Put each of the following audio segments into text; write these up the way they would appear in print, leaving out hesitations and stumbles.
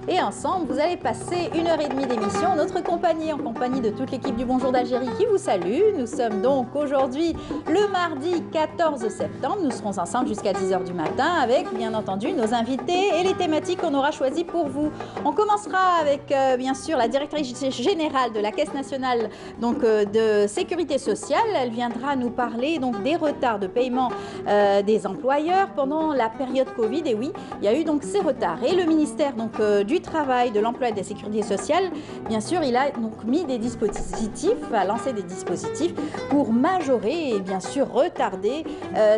Et ensemble, vous allez passer 1h30 d'émission, notre compagnie, en compagnie de toute l'équipe du Bonjour d'Algérie qui vous salue. Nous sommes donc aujourd'hui le mardi 14 septembre. Nous serons ensemble jusqu'à 10h du matin avec, bien entendu, nos invités et les thématiques qu'on aura choisies pour vous. On commencera avec, bien sûr, la directrice générale de la Caisse nationale de sécurité sociale. Elle viendra nous parler donc, des retards de paiement des employeurs pendant la période Covid. Et oui, il y a eu donc ces retards. Et le ministère du Travail, de l'Emploi et de la Sécurité sociale, bien sûr, il a donc mis des dispositifs, a lancé des dispositifs pour majorer et bien sûr retarder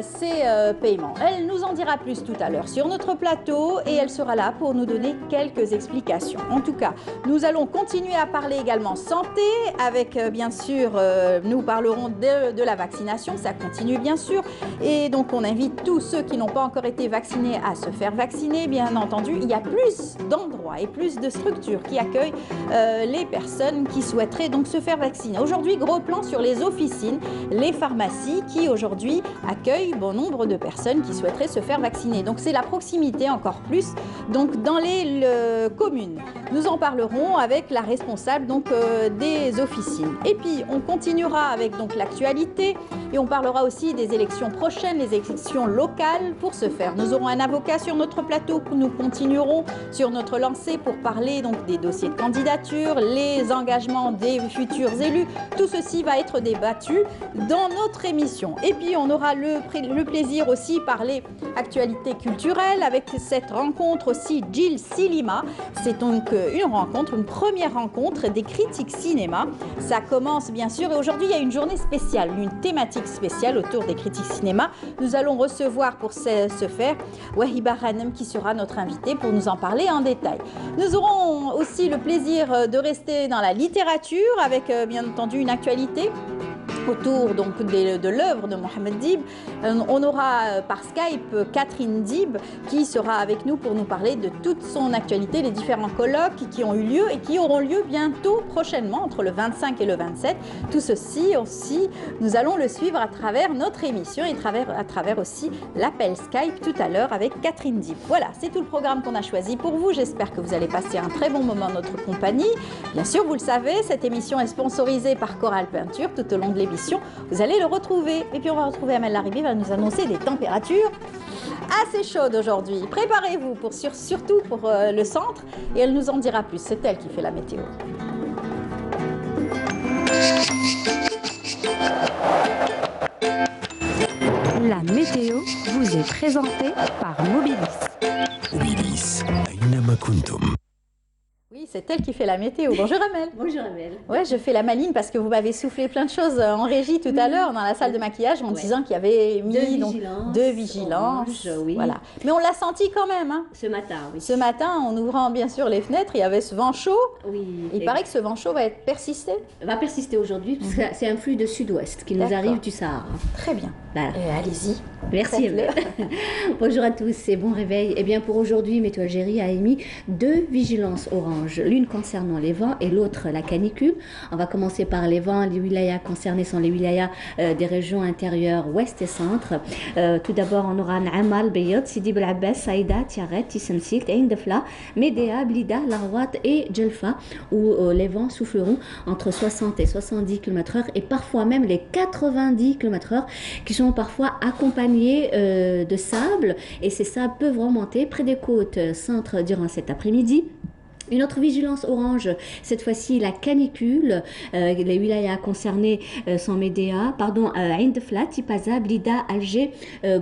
ces paiements. Elle nous en dira plus tout à l'heure sur notre plateau et elle sera là pour nous donner quelques explications. En tout cas, nous allons continuer à parler également santé avec bien sûr, nous parlerons de la vaccination, ça continue bien sûr. Et donc on invite tous ceux qui n'ont pas encore été vaccinés à se faire vacciner. Bien entendu, il y a plus d'endroits et plus de structures qui accueillent les personnes qui souhaiteraient donc se faire vacciner. Aujourd'hui, gros plan sur les officines, les pharmacies qui aujourd'hui accueillent bon nombre de personnes qui souhaiteraient se faire vacciner. Donc c'est la proximité encore plus donc dans les communes. Nous en parlerons avec la responsable donc des officines. Et puis on continuera avec donc l'actualité et on parlera aussi des élections prochaines, les élections locales. Pour ce faire, nous aurons un avocat sur notre plateau. Nous continuerons sur notre lancée pour parler donc des dossiers de candidature, les engagements des futurs élus. Tout ceci va être débattu dans notre émission. Et puis on aura le plaisir aussi de parler actualité culturelle avec cette rencontre aussi Jill Silima. C'est donc une première rencontre des critiques cinéma. Ça commence bien sûr et aujourd'hui il y a une journée spéciale, une thématique spéciale autour des critiques cinéma. Nous allons recevoir pour ce faire Wahiba Ghanem qui sera notre invitée pour nous en parler en détail. Nous aurons aussi le plaisir de rester dans la littérature avec bien entendu une actualité autour donc de l'œuvre de Mohamed Dib. On aura par Skype Catherine Dib qui sera avec nous pour nous parler de toute son actualité, les différents colloques qui ont eu lieu et qui auront lieu bientôt prochainement entre le 25 et le 27. Tout ceci aussi, nous allons le suivre à travers notre émission et à travers aussi l'appel Skype tout à l'heure avec Catherine Dib. Voilà, c'est tout le programme qu'on a choisi pour vous. J'espère que vous allez passer un très bon moment en notre compagnie. Bien sûr, vous le savez, cette émission est sponsorisée par Coral Peinture tout au long de l'émission. Vous allez le retrouver. Et puis on va retrouver Amel Laribé, va nous annoncer des températures assez chaudes aujourd'hui. Préparez-vous surtout pour le centre et elle nous en dira plus. C'est elle qui fait la météo. La météo vous est présentée par Mobilis. Mobilis, Aynama Kuntum. Oui, c'est elle qui fait la météo. Bonjour Amel. Bonjour Amel. Ouais, je fais la maline parce que vous m'avez soufflé plein de choses en régie tout à l'heure dans la salle de maquillage en disant qu'il y avait mis deux vigilances. Orange, oui. Voilà. Mais on l'a senti quand même. Hein. Ce matin, oui. Ce matin, en ouvrant bien sûr les fenêtres, il y avait ce vent chaud. Oui. Il paraît que ce vent chaud va persister. Va persister aujourd'hui parce que c'est un flux de sud-ouest qui nous arrive du Sahara. Très bien. Voilà. Allez-y. Merci Amel. Bonjour à tous et bon réveil. Eh bien pour aujourd'hui, Météo Algérie a émis 2 vigilances orange. L'une concernant les vents et l'autre la canicule. On va commencer par les vents. Les wilayas concernés sont les wilayas des régions intérieures ouest et centre. Tout d'abord, on aura Naamal, Beyot, Sidi Bel Abbas, Saïda, Tiaret, Tissemsilt, Ain Defla, Médéa, Blida, Larouat et Djelfa, où les vents souffleront entre 60 et 70 km/h et parfois même les 90 km/h qui sont parfois accompagnés de sable et ces sables peuvent remonter près des côtes centre durant cet après-midi. Une autre vigilance orange, cette fois-ci la canicule. Les wilayas concernés sont Médéa, Ain Defla, Tipaza, Blida, Alger,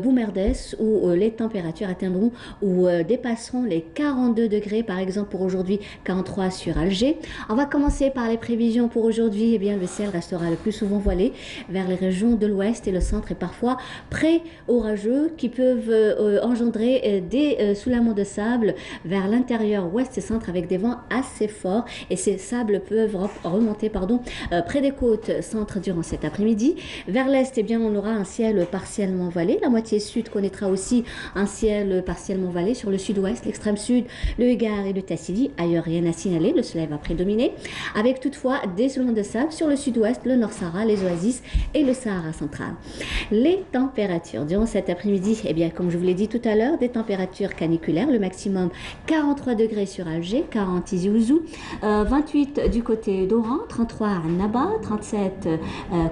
Boumerdes, où les températures atteindront ou dépasseront les 42 degrés, par exemple pour aujourd'hui 43 sur Alger. On va commencer par les prévisions pour aujourd'hui. Eh bien, le ciel restera le plus souvent voilé vers les régions de l'ouest et le centre et parfois pré-orageux qui peuvent engendrer des soulaments de sable vers l'intérieur ouest et centre avec des vents assez forts et ces sables peuvent remonter près des côtes centre durant cet après-midi. Vers l'est, eh bien, on aura un ciel partiellement voilé. La moitié sud connaîtra aussi un ciel partiellement voilé. Sur le sud-ouest, l'extrême sud, le Hégard et le Tassili. Ailleurs, rien à signaler. Le soleil va prédominer. Avec toutefois des soulons de sable sur le sud-ouest, le Nord Sahara, les Oasis et le Sahara central. Les températures durant cet après-midi, eh bien, comme je vous l'ai dit tout à l'heure, des températures caniculaires. Le maximum 43 degrés sur Alger, 40 Tizi Ouzou, 28 du côté d'Oran, 33 à Annaba, 37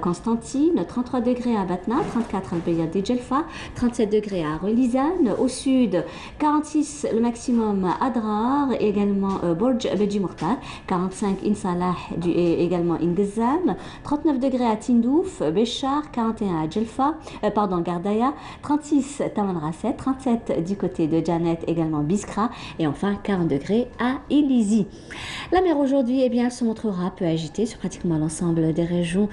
Constantine, 33 degrés à Batna, 34 à Al-Bayad et Djelfa, 37 degrés à Relizane. Au sud, 46 le maximum à Drar, également Borj Beji Mortal, 45 Insalah et également Ingezam, 39 degrés à Tindouf, Béchar, 41 à Djelfa, Gardaya, 36 Tamanrasset, 37 du côté de Janet, également Biskra, et enfin 40 degrés à Ilizi. La mer aujourd'hui, eh bien, elle se montrera peu agitée sur pratiquement l'ensemble des régions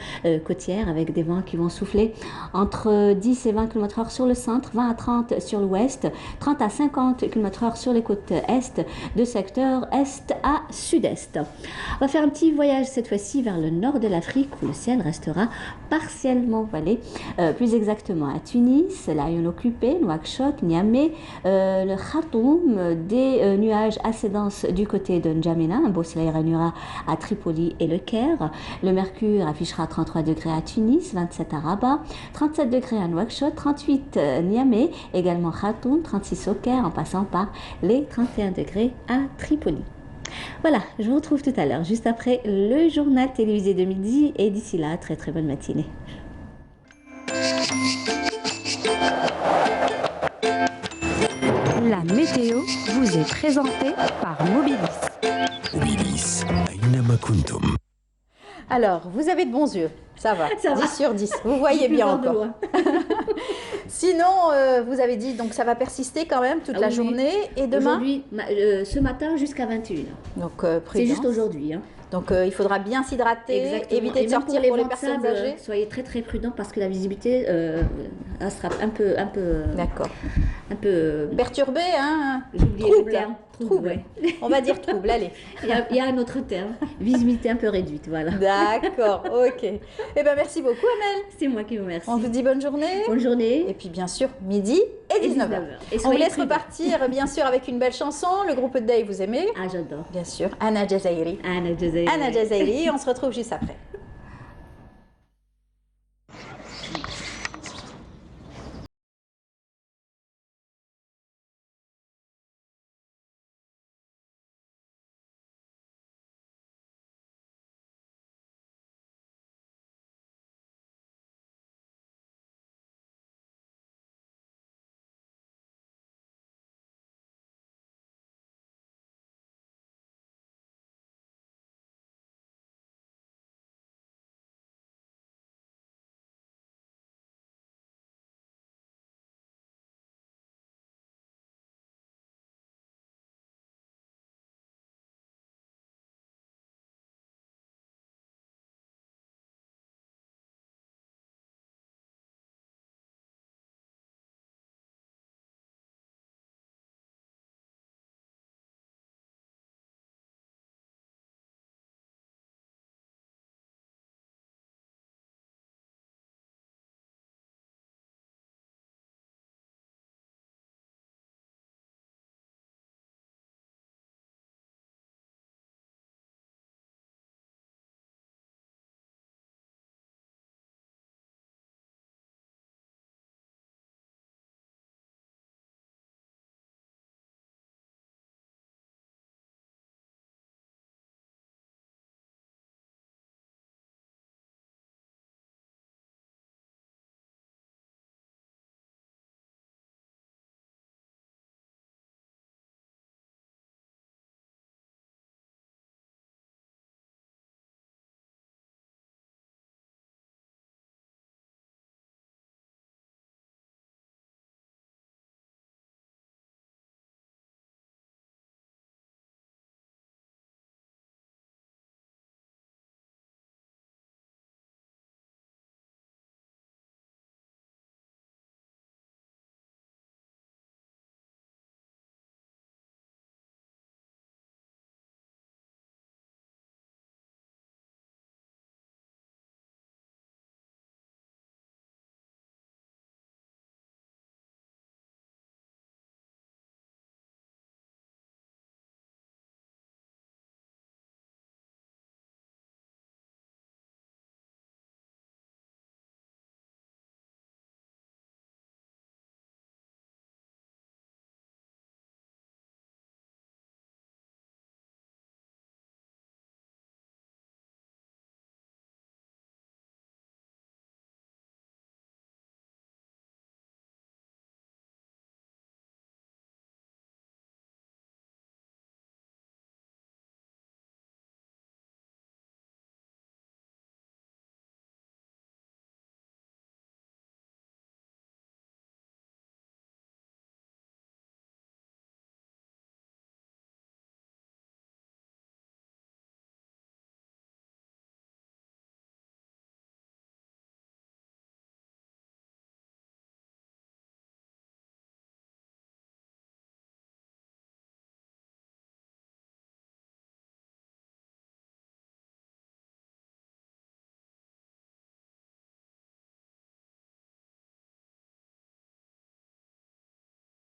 côtières avec des vents qui vont souffler entre 10 et 20 km/h sur le centre, 20 à 30 sur l'ouest, 30 à 50 km/h sur les côtes est, de secteur est à sud-est. On va faire un petit voyage cette fois-ci vers le nord de l'Afrique où le ciel restera partiellement voilé, plus exactement à Tunis, l'Aïon occupé, Nouakchott, Niamey, le Khartoum, des nuages assez denses du côté de N'Djamena, un beau soleil régnera à Tripoli et le Caire. Le mercure affichera 33 degrés à Tunis, 27 à Rabat, 37 degrés à Nouakchott, 38 Niamey, également Khartoum, 36 au Caire, en passant par les 31 degrés à Tripoli. Voilà, je vous retrouve tout à l'heure, juste après le journal télévisé de midi, et d'ici là, très très bonne matinée. La météo vous est présentée par Mobilis. Mobilis, أينما كنتم. Alors, vous avez de bons yeux, ça va, Ça va. 10 sur 10, vous voyez bien encore. Sinon, vous avez dit, donc ça va persister quand même toute la journée, et demain aujourd'hui, ce matin jusqu'à 21h. Donc, C'est prudence. juste aujourd'hui. Hein. Donc, il faudra bien s'hydrater, Exactement. éviter Et de même sortir pour les vents de personnes sable, âgées. soyez très très prudents parce que la visibilité elle sera un peu D'accord. peu Perturbé, hein. j'ai oublié Trouble. le terme. Trouble. Ouais. On va dire trouble, allez. Il y a un autre terme. Visibilité un peu réduite, voilà. D'accord, ok. Eh bien, merci beaucoup, Amel. C'est moi qui vous remercie. On vous dit bonne journée. Bonne journée. Et puis, bien sûr, midi et 19h. Et On vous soyez laisse prudents. repartir, bien sûr, avec une belle chanson. Le groupe Day, vous aimez? Ah, j'adore. Bien sûr, Anna Jazairi. Anna Jazairi. Anna Jazairi, on se retrouve juste après.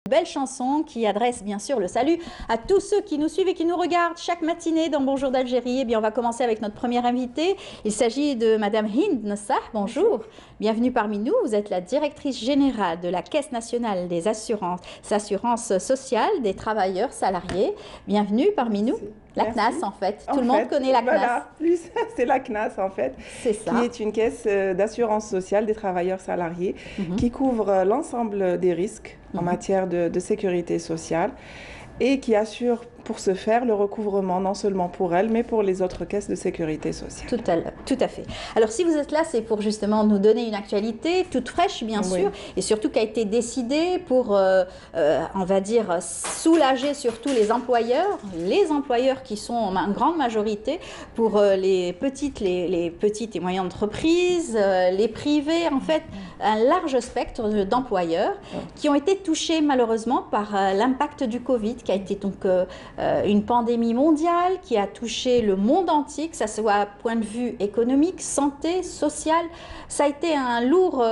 Belle chanson qui adresse bien sûr le salut à tous ceux qui nous suivent et qui nous regardent chaque matinée dans Bonjour d'Algérie. Eh bien, on va commencer avec notre première invitée. Il s'agit de Madame Hind Nassah. Bonjour. Bienvenue parmi nous. Vous êtes la directrice générale de la Caisse nationale des assurances sociales des travailleurs salariés. Bienvenue parmi nous. La CNAS, en fait. Tout le monde connaît la CNAS. Voilà, c'est la CNAS, en fait. C'est ça. Qui est une caisse d'assurance sociale des travailleurs salariés qui couvre l'ensemble des risques en matière de sécurité sociale et qui assure pour ce faire le recouvrement non seulement pour elle, mais pour les autres caisses de sécurité sociale. Tout à fait. Alors si vous êtes là, c'est pour justement nous donner une actualité toute fraîche, bien sûr, et surtout qui a été décidée pour, on va dire, soulager surtout les employeurs qui sont en grande majorité pour les petites et moyennes entreprises, les privés, en fait, un large spectre d'employeurs qui ont été touchés malheureusement par l'impact du Covid, qui a été donc une pandémie mondiale qui a touché le monde entier, que ce soit à point de vue économique, santé, social. Ça a été un lourd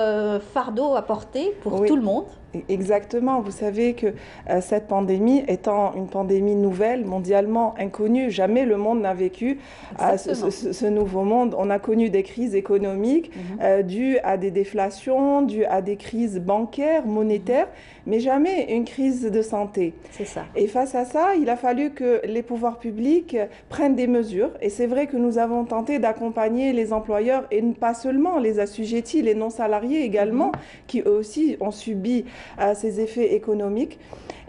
fardeau à porter pour tout le monde. Exactement. Vous savez que cette pandémie étant une pandémie nouvelle, mondialement inconnue, jamais le monde n'a vécu ce nouveau monde. On a connu des crises économiques dues à des déflations, dues à des crises bancaires, monétaires, mais jamais une crise de santé. C'est ça. Et face à ça, il a fallu que les pouvoirs publics prennent des mesures. Et c'est vrai que nous avons tenté d'accompagner les employeurs et pas seulement les assujettis, les non-salariés également, qui eux aussi ont subi ces effets économiques.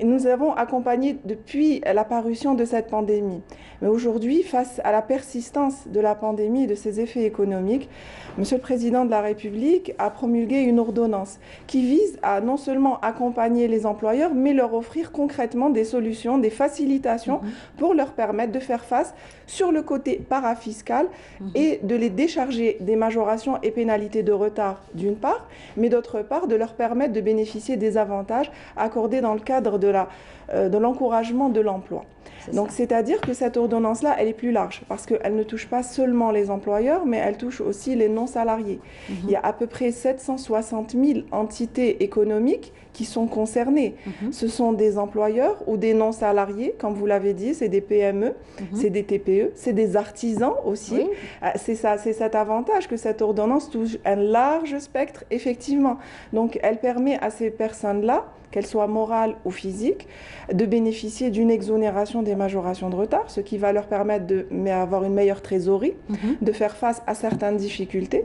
Et nous avons accompagné depuis la parution de cette pandémie. Mais aujourd'hui, face à la persistance de la pandémie et de ses effets économiques, Monsieur le Président de la République a promulgué une ordonnance qui vise à non seulement accompagner les employeurs, mais leur offrir concrètement des solutions, des facilitations pour leur permettre de faire face sur le côté parafiscal et de les décharger des majorations et pénalités de retard d'une part, mais d'autre part de leur permettre de bénéficier des avantages accordés dans le cadre de l'encouragement de l'emploi. Donc, c'est-à-dire que cette ordonnance-là, elle est plus large parce qu'elle ne touche pas seulement les employeurs, mais elle touche aussi les non-salariés. Il y a à peu près 760 000 entités économiques qui sont concernées. Ce sont des employeurs ou des non-salariés, comme vous l'avez dit, c'est des PME, c'est des TPE, c'est des artisans aussi. Oui. C'est cet avantage que cette ordonnance touche un large spectre, effectivement. Donc, elle permet à ces personnes-là, qu'elles soient morales ou physiques, de bénéficier d'une exonération des majorations de retard, ce qui va leur permettre d'avoir une meilleure trésorerie, de faire face à certaines difficultés.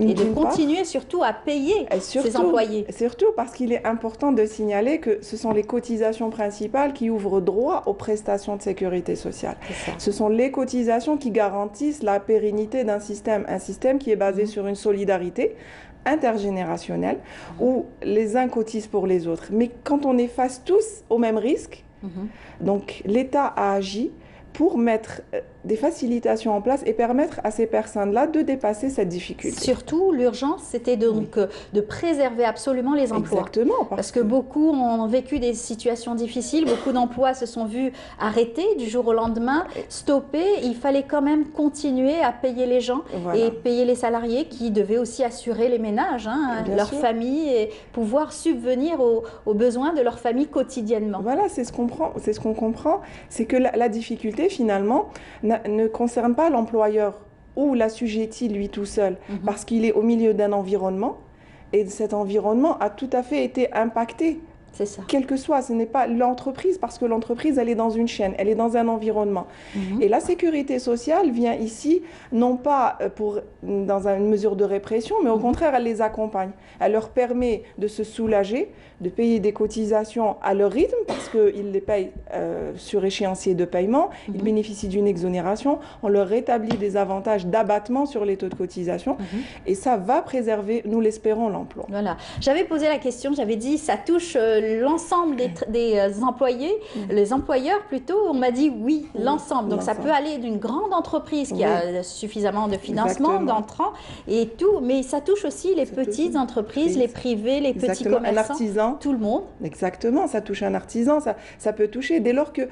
Et de continuer surtout à payer ses employés. Surtout parce qu'il est important de signaler que ce sont les cotisations principales qui ouvrent droit aux prestations de sécurité sociale. Ce sont les cotisations qui garantissent la pérennité d'un système, un système qui est basé sur une solidarité intergénérationnelle où les uns cotisent pour les autres. Mais quand on est face tous au même risque, donc l'État a agi pour mettre des facilitations en place et permettre à ces personnes-là de dépasser cette difficulté. Surtout, l'urgence, c'était donc de préserver absolument les emplois. Exactement. Parce que beaucoup ont vécu des situations difficiles, beaucoup d'emplois se sont vus arrêtés du jour au lendemain, stoppés. Il fallait quand même continuer à payer les gens et payer les salariés qui devaient aussi assurer les ménages, leur famille, et pouvoir subvenir aux besoins de leur famille quotidiennement. Voilà, c'est ce qu'on comprend, c'est que la difficulté finalement ne concerne pas l'employeur ou l'assujetti lui tout seul, parce qu'il est au milieu d'un environnement et cet environnement a tout à fait été impacté. C'est ça. Quel que soit, ce n'est pas l'entreprise, parce que l'entreprise, elle est dans une chaîne, elle est dans un environnement. Et la sécurité sociale vient ici, non pas dans une mesure de répression, mais au contraire, elle les accompagne. Elle leur permet de se soulager, de payer des cotisations à leur rythme, parce qu'ils les payent sur échéancier de paiement, ils bénéficient d'une exonération, on leur rétablit des avantages d'abattement sur les taux de cotisation, et ça va préserver, nous l'espérons, l'emploi. Voilà. J'avais posé la question, j'avais dit, ça touche l'ensemble des employés, les employeurs plutôt, on m'a dit oui, l'ensemble. Donc ça peut aller d'une grande entreprise qui a suffisamment de financement, d'entrants et tout, mais ça touche aussi les petites entreprises, les privés, les petits commerçants, un artisan, tout le monde. Exactement, ça touche un artisan, ça peut toucher dès lors que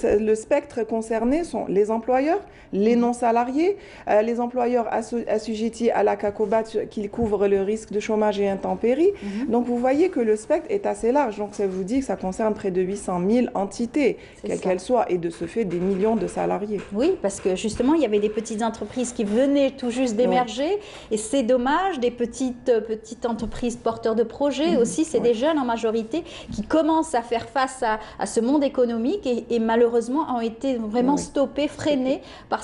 le spectre concerné sont les employeurs, les non-salariés, les employeurs assujettis à la CACOBAT qui couvrent le risque de chômage et intempéries. Donc vous voyez que le spectre est assez large. Donc, ça vous dit que ça concerne près de 800 000 entités, quelles qu'elles soient, et de ce fait, des millions de salariés. Oui, parce que justement, il y avait des petites entreprises qui venaient tout juste d'émerger, et c'est dommage, des petites entreprises porteurs de projets aussi, c'est des jeunes en majorité qui commencent à faire face à ce monde économique et malheureusement ont été vraiment stoppés, freinés par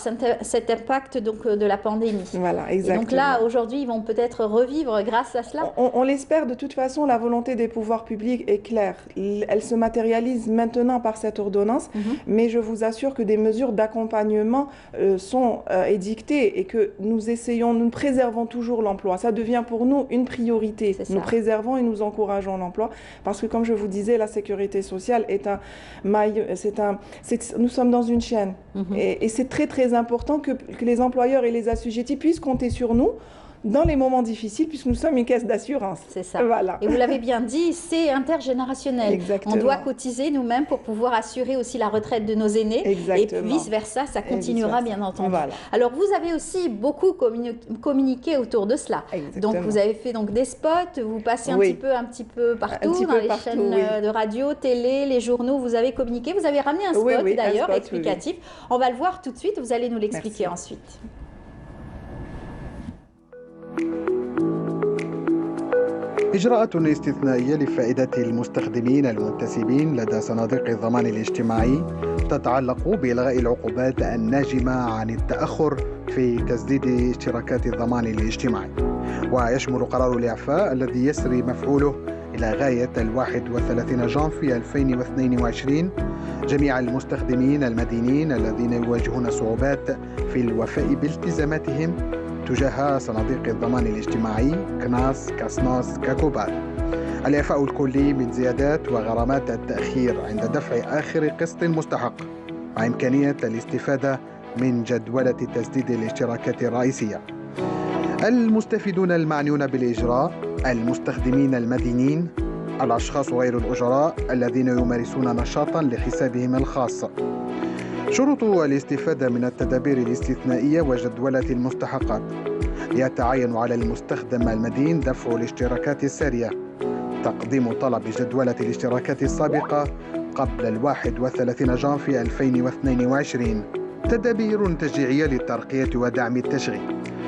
cet impact donc, de la pandémie. Voilà, exactement. Et donc là, aujourd'hui, ils vont peut-être revivre grâce à cela. On l'espère. De toute façon, la volonté des pouvoirs publics est claire. Elle se matérialise maintenant par cette ordonnance, mais je vous assure que des mesures d'accompagnement sont édictées et que nous préservons toujours l'emploi. Ça devient pour nous une priorité. Nous préservons et nous encourageons l'emploi parce que, comme je vous disais, la sécurité sociale est un maillon, nous sommes dans une chaîne et c'est très très important que les employeurs et les assujettis puissent compter sur nous dans les moments difficiles, puisque nous sommes une caisse d'assurance. C'est ça. Voilà. Et vous l'avez bien dit, c'est intergénérationnel. Exactement. On doit cotiser nous-mêmes pour pouvoir assurer aussi la retraite de nos aînés. Exactement. Et vice-versa, ça continuera bien entendu. Voilà. Alors, vous avez aussi beaucoup communiqué autour de cela. Exactement. Donc, vous avez fait donc, des spots, vous passez un petit peu partout, dans les chaînes de radio, télé, les journaux, vous avez communiqué. Vous avez ramené un spot d'ailleurs, explicatif. On va le voir tout de suite, vous allez nous l'expliquer ensuite. إجراءات استثنائية لفائدة المستخدمين المنتسبين لدى صناديق الضمان الاجتماعي تتعلق بإلغاء العقوبات الناجمة عن التأخر في تسديد اشتراكات الضمان الاجتماعي، ويشمل قرار الإعفاء الذي يسري مفعوله إلى غاية 31 جانفي 2022 جميع المستخدمين المدينين الذين يواجهون صعوبات في الوفاء بالتزاماتهم تجاه صناديق الضمان الاجتماعي كناس، كاسنوس، كاكوبال. الإعفاء الكلي من زيادات وغرامات التأخير عند دفع آخر قسط مستحق، مع إمكانية الاستفادة من جدولة تسديد الاشتراكات الرئيسية. المستفيدون المعنيون بالإجراء المستخدمين المدينين، الأشخاص غير الأجراء الذين يمارسون نشاطا لحسابهم الخاص. شروط الاستفادة من التدابير الاستثنائية وجدولة المستحقات: يتعين على المستخدم المدين دفع الاشتراكات السارية، تقديم طلب جدولة الاشتراكات السابقة قبل 31 جانفي 2022. تدابير تشجيعية للترقية ودعم التشغيل: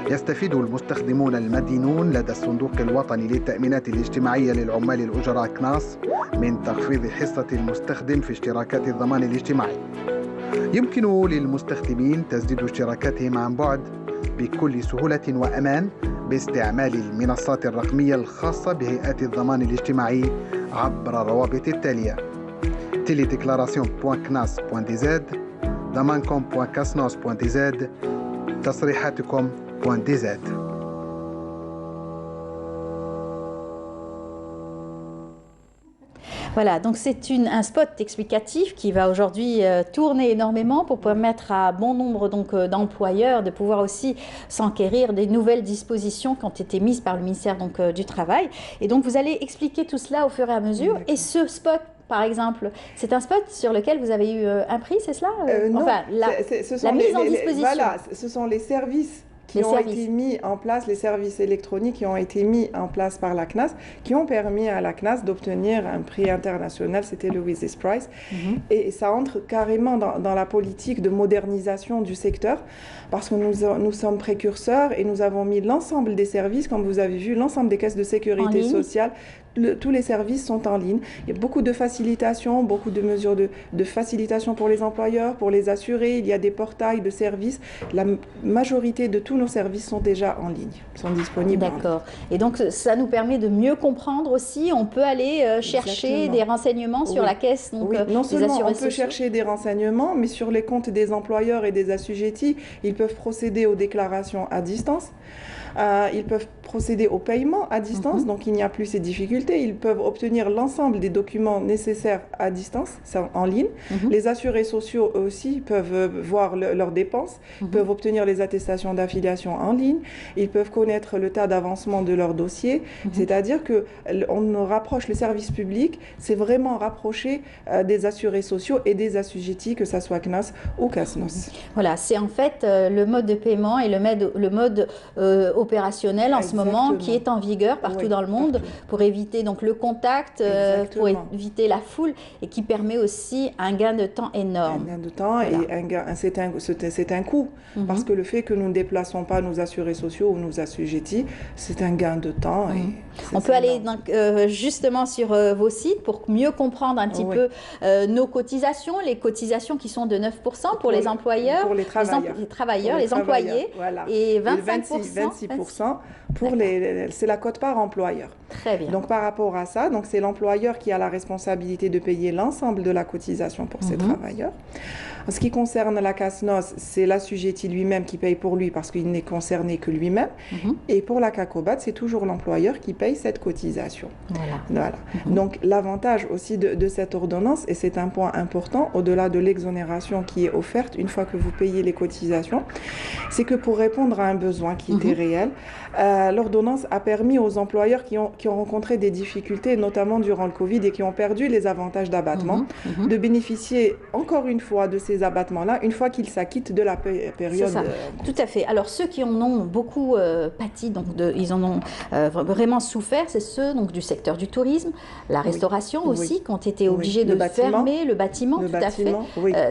يستفيد المستخدمون المدينون لدى الصندوق الوطني للتأمينات الاجتماعية للعمال الأجراء كناس من تخفيض حصة المستخدم في اشتراكات الضمان الاجتماعي. يمكن للمستخدمين تسديد اشتراكاتهم عن بعد بكل سهولة وأمان باستعمال المنصات الرقمية الخاصة بهيئات الضمان الاجتماعي عبر الروابط التالية: teledeclaration.cnas.dz، damancom.casnos.dz، تصريحاتكم.dz. Voilà, donc c'est un spot explicatif qui va aujourd'hui tourner énormément pour permettre à bon nombre d'employeurs de pouvoir aussi s'enquérir des nouvelles dispositions qui ont été mises par le ministère du Travail. Et donc vous allez expliquer tout cela au fur et à mesure. Et ce spot, par exemple, c'est un spot sur lequel vous avez eu un prix, c'est cela Non, enfin, la mise en disposition. Voilà, ce sont les services qui ont été mis en place, les services électroniques qui ont été mis en place par la CNAS, qui ont permis à la CNAS d'obtenir un prix international, c'était le Wiz's Prize. Et ça entre carrément dans la politique de modernisation du secteur, parce que nous sommes précurseurs et nous avons mis l'ensemble des services, comme vous avez vu, l'ensemble des caisses de sécurité sociale, tous les services sont en ligne. Il y a beaucoup de facilitation, beaucoup de mesures de facilitation pour les employeurs, pour les assurés. Il y a des portails de services. La majorité de tous nos services sont déjà en ligne, sont disponibles. D'accord. Et donc, ça nous permet de mieux comprendre aussi. On peut aller chercher des renseignements sur la caisse. Donc, non seulement on peut chercher des renseignements, mais sur les comptes des employeurs et des assujettis, ils peuvent procéder aux déclarations à distance. Ils peuvent procéder au paiement à distance, donc il n'y a plus ces difficultés. Ils peuvent obtenir l'ensemble des documents nécessaires à distance, c'est en ligne. Les assurés sociaux aussi peuvent voir leurs dépenses, peuvent obtenir les attestations d'affiliation en ligne, ils peuvent connaître le tas d'avancement de leur dossier. C'est-à-dire qu'on rapproche le service public, c'est vraiment rapprocher des assurés sociaux et des assujettis, que ce soit CNAS ou CASNOS. Voilà, c'est en fait le mode de paiement et le mode opérationnel en ce moment, qui est en vigueur partout dans le monde, pour éviter donc le contact, pour éviter la foule, et qui permet aussi un gain de temps énorme. Un gain de temps et c'est un coût, parce que le fait que nous ne déplaçons pas nos assurés sociaux ou nos assujettis, c'est un gain de temps. On peut aller donc, justement sur vos sites pour mieux comprendre un petit peu nos cotisations, les cotisations qui sont de 9% pour les employeurs, pour les travailleurs, les employés, voilà. et 26% pour c'est la quote par employeur. Très bien. Donc par rapport à ça, donc c'est l'employeur qui a la responsabilité de payer l'ensemble de la cotisation pour ses travailleurs. En ce qui concerne la CASNOS, c'est l'assujetti lui-même qui paye pour lui parce qu'il n'est concerné que lui-même. Et pour la CACOBAT, c'est toujours l'employeur qui paye cette cotisation. Voilà. Donc l'avantage aussi de cette ordonnance, et c'est un point important, au-delà de l'exonération qui est offerte une fois que vous payez les cotisations, c'est que pour répondre à un besoin qui était réel, l'ordonnance a permis aux employeurs qui ont rencontré des difficultés, notamment durant le Covid, et qui ont perdu les avantages d'abattement, de bénéficier encore une fois de ces abattements-là, une fois qu'ils s'acquittent de la période. C'est ça. Tout à fait. Alors ceux qui en ont beaucoup pâti, donc ils en ont vraiment souffert, c'est ceux donc, du secteur du tourisme, la restauration aussi, qui ont été obligés de fermer, le bâtiment, tout à fait.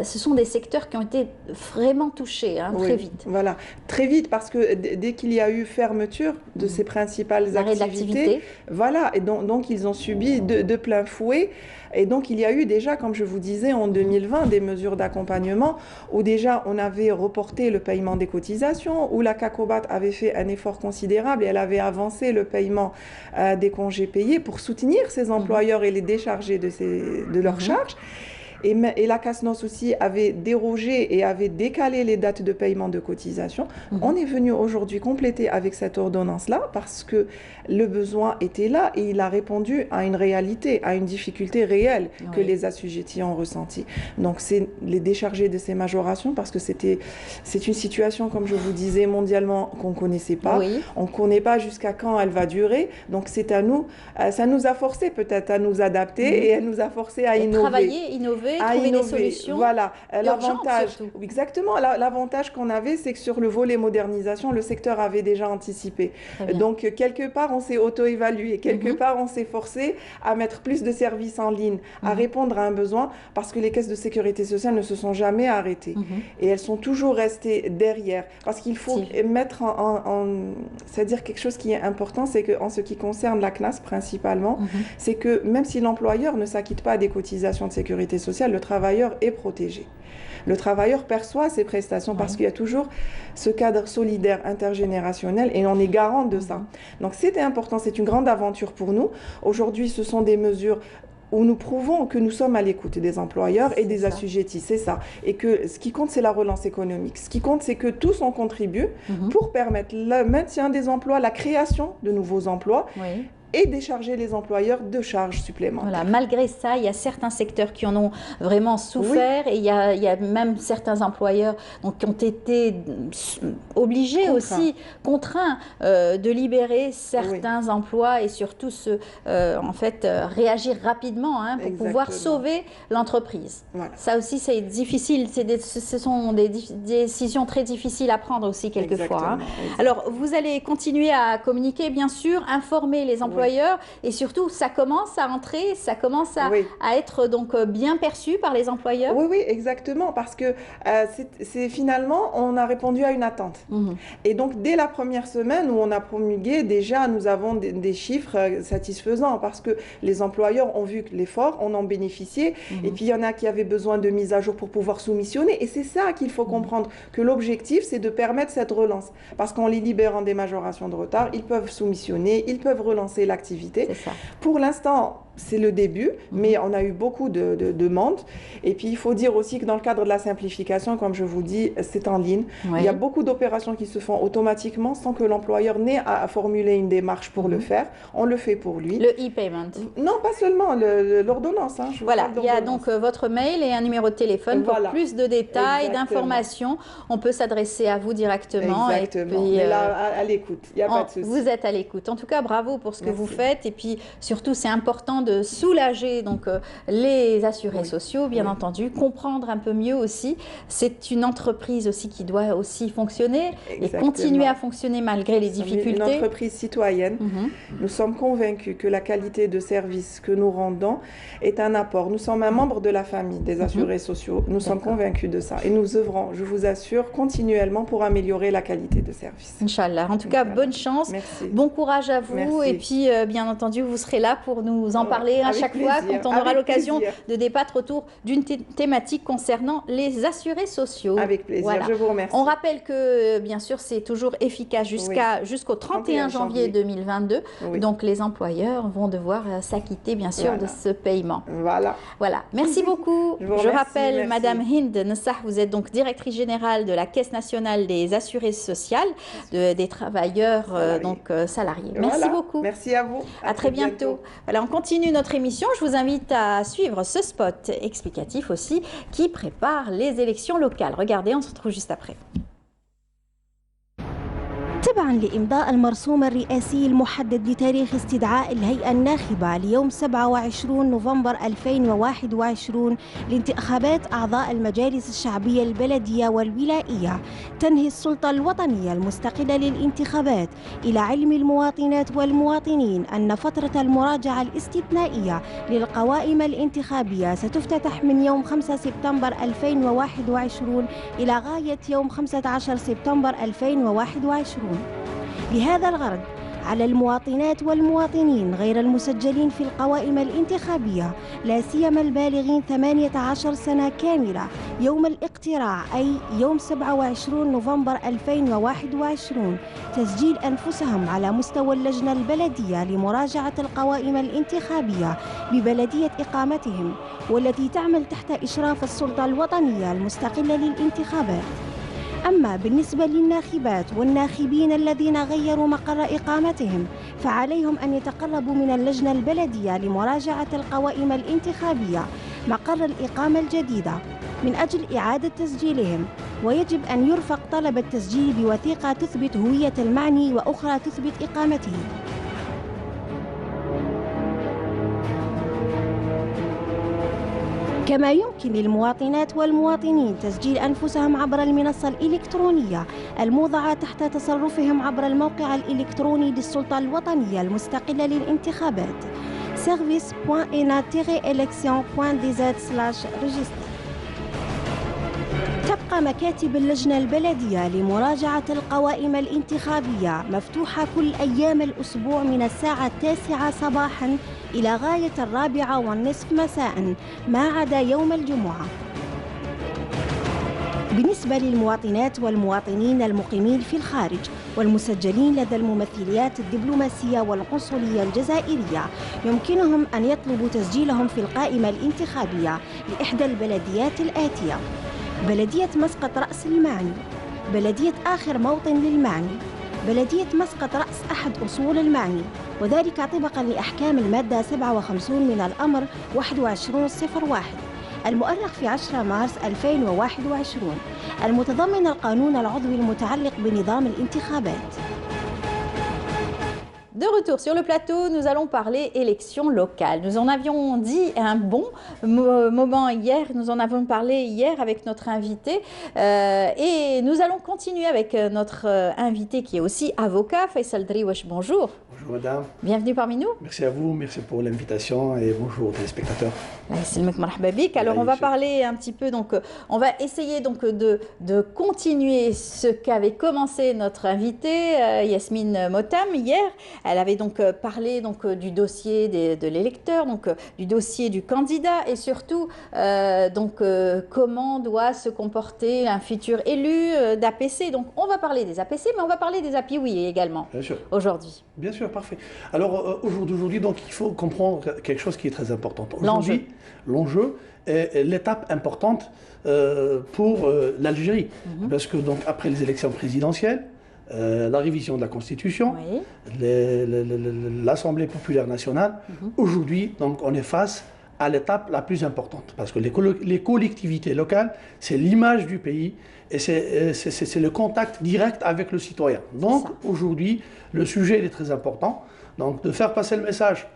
Ce sont des secteurs qui ont été vraiment touchés très vite. Voilà, très vite, parce que dès qu'il y a eu fermeture de ces principales activités, voilà, et donc ils ont subi de plein fouet. Et donc, il y a eu déjà, comme je vous disais, en 2020, des mesures d'accompagnement où déjà on avait reporté le paiement des cotisations, où la CACOBAT avait fait un effort considérable et elle avait avancé le paiement des congés payés pour soutenir ses employeurs et les décharger de leurs charges. Et la CASNOS aussi avait dérogé et avait décalé les dates de paiement de cotisation. On est venu aujourd'hui compléter avec cette ordonnance-là parce que le besoin était là et il a répondu à une réalité, à une difficulté réelle que les assujettis ont ressentie. Donc c'est les décharger de ces majorations parce que c'est une situation, comme je vous disais, mondialement qu'on ne connaissait pas. On ne connaît pas jusqu'à quand elle va durer. Donc c'est à nous, ça nous a forcé peut-être à nous adapter et elle nous a forcé à innover. Travailler, innover. Trouver des solutions. Voilà, l'avantage. Exactement. L'avantage qu'on avait, c'est que sur le volet modernisation, le secteur avait déjà anticipé. Donc quelque part, on s'est auto-évalué. Quelque part, on s'est forcé à mettre plus de services en ligne, à répondre à un besoin, parce que les caisses de sécurité sociale ne se sont jamais arrêtées et elles sont toujours restées derrière. Parce qu'il faut mettre c'est-à-dire quelque chose qui est important, c'est qu'en ce qui concerne la CNAS principalement, c'est que même si l'employeur ne s'acquitte pas des cotisations de sécurité sociale, le travailleur est protégé. Le travailleur perçoit ses prestations parce qu'il y a toujours ce cadre solidaire intergénérationnel et on est garant de ça. Donc c'était important, c'est une grande aventure pour nous. Aujourd'hui, ce sont des mesures où nous prouvons que nous sommes à l'écoute des employeurs et des assujettis, c'est ça. Et que ce qui compte, c'est la relance économique. Ce qui compte, c'est que tous on contribue pour permettre le maintien des emplois, la création de nouveaux emplois. Et décharger les employeurs de charges supplémentaires. Voilà. Malgré ça, il y a certains secteurs qui en ont vraiment souffert et il y a même certains employeurs donc, qui ont été obligés contraints de libérer certains emplois et surtout en fait, réagir rapidement pour pouvoir sauver l'entreprise. Ça aussi, c'est difficile. Ce sont des décisions très difficiles à prendre aussi quelquefois. Alors, vous allez continuer à communiquer, bien sûr, informer les employeurs et surtout, ça commence à entrer, ça commence à être donc bien perçu par les employeurs. Oui, exactement, parce que c'est finalement, on a répondu à une attente. Et donc, dès la première semaine où on a promulgué, déjà, nous avons des chiffres satisfaisants parce que les employeurs ont vu l'effort, on en bénéficiait, et puis il y en a qui avaient besoin de mise à jour pour pouvoir soumissionner, et c'est ça qu'il faut comprendre, que l'objectif, c'est de permettre cette relance, parce qu'en les libérant des majorations de retard, ils peuvent soumissionner, ils peuvent relancer l'activité. Pour l'instant, c'est le début, mais on a eu beaucoup de demandes. Et puis, il faut dire aussi que dans le cadre de la simplification, comme je vous dis, c'est en ligne. Il y a beaucoup d'opérations qui se font automatiquement sans que l'employeur n'ait à formuler une démarche pour le faire. On le fait pour lui. Le e-payment. Non, pas seulement, l'ordonnance. Voilà, il y a donc votre mail et un numéro de téléphone pour plus de détails, d'informations. On peut s'adresser à vous directement. Exactement. Et là, à l'écoute, il n'y a pas de souci. Vous êtes à l'écoute. En tout cas, bravo pour ce que vous faites. Et puis, surtout, c'est important de soulager donc les assurés sociaux, bien entendu, comprendre un peu mieux aussi. C'est une entreprise aussi qui doit aussi fonctionner et continuer à fonctionner malgré les difficultés. Une entreprise citoyenne. Nous sommes convaincus que la qualité de service que nous rendons est un apport. Nous sommes un membre de la famille des assurés sociaux. Nous sommes convaincus de ça et nous œuvrons, je vous assure, continuellement pour améliorer la qualité de service. Inch'Allah. En tout cas, bonne chance. Merci. Bon courage à vous. Merci. Et puis, bien entendu, vous serez là pour nous en parler à chaque fois quand on aura l'occasion de débattre autour d'une thématique concernant les assurés sociaux. Avec plaisir. Voilà. Je vous remercie. On rappelle que, bien sûr, c'est toujours efficace jusqu'au 31 janvier 2022. Oui. Donc, les employeurs vont devoir s'acquitter, bien sûr, de ce paiement. Voilà. Merci beaucoup. Je rappelle, merci. Madame Hind Nessah, vous êtes donc directrice générale de la Caisse nationale des assurés sociales, des travailleurs salariés. Merci beaucoup. Merci à vous. À très bientôt. Voilà, on continue notre émission. Je vous invite à suivre ce spot explicatif aussi qui prépare les élections locales. Regardez, on se retrouve juste après. تبعا لإمضاء المرسوم الرئاسي المحدد لتاريخ استدعاء الهيئة الناخبة ليوم 27 نوفمبر 2021 لانتخابات أعضاء المجالس الشعبية البلدية والولائية، تنهي السلطة الوطنية المستقلة للانتخابات إلى علم المواطنات والمواطنين أن فترة المراجعة الاستثنائية للقوائم الانتخابية ستفتتح من يوم 5 سبتمبر 2021 إلى غاية يوم 15 سبتمبر 2021. لهذا الغرض على المواطنات والمواطنين غير المسجلين في القوائم الانتخابية لا سيما البالغين 18 سنة كاملة يوم الاقتراع أي يوم 27 نوفمبر 2021 تسجيل أنفسهم على مستوى اللجنة البلدية لمراجعة القوائم الانتخابية ببلدية إقامتهم والتي تعمل تحت إشراف السلطة الوطنية المستقلة للانتخابات. أما بالنسبة للناخبات والناخبين الذين غيروا مقر إقامتهم فعليهم أن يتقربوا من اللجنة البلدية لمراجعة القوائم الانتخابية مقر الإقامة الجديدة من أجل إعادة تسجيلهم، ويجب أن يرفق طلب التسجيل بوثيقة تثبت هوية المعني وأخرى تثبت إقامته. كما يمكن للمواطنات والمواطنين تسجيل أنفسهم عبر المنصة الإلكترونية الموضعة تحت تصرفهم عبر الموقع الإلكتروني للسلطة الوطنية المستقلة للانتخابات service.ena-election.dz/registre. تبقى مكاتب اللجنة البلدية لمراجعة القوائم الانتخابية مفتوحة كل أيام الأسبوع من الساعة 9 صباحاً إلى غاية 4:30 مساء ما عدا يوم الجمعة. بالنسبة للمواطنات والمواطنين المقيمين في الخارج والمسجلين لدى الممثليات الدبلوماسية والقنصلية الجزائرية يمكنهم أن يطلبوا تسجيلهم في القائمة الانتخابية لإحدى البلديات الآتية: بلدية مسقط رأس المعني، بلدية آخر موطن للمعني، بلدية مسقط رأس أحد أصول المعني، وذلك طبقا لأحكام المادة 57 من الأمر 2101 المؤرخ في 10 مارس 2021 المتضمن القانون العضوي المتعلق بنظام الانتخابات. De retour sur le plateau, nous allons parler élections locales. Nous en avions dit un bon moment hier, nous en avons parlé hier avec notre invité et nous allons continuer avec notre invité qui est aussi avocat, Faisal Driouech. Bonjour. Bonjour madame. Bienvenue parmi nous. Merci à vous, merci pour l'invitation et bonjour aux téléspectateurs. Alors on va parler un petit peu, donc on va essayer donc de continuer ce qu'avait commencé notre invité Yasmine Motam hier. Elle avait donc parlé donc du dossier de l'électeur, donc du dossier du candidat et surtout comment doit se comporter un futur élu d'APC. Donc on va parler des APC, mais on va parler des API également aujourd'hui. Bien sûr, parfait. Alors aujourd'hui, donc il faut comprendre quelque chose qui est très important. L'enjeu est l'étape importante pour l'Algérie, parce que donc après les élections présidentielles, la révision de la Constitution, l'Assemblée populaire nationale, aujourd'hui, donc on est face à l'étape la plus importante, parce que les collectivités locales, c'est l'image du pays et c'est le contact direct avec le citoyen. Donc aujourd'hui, le sujet est très important, donc de faire passer le message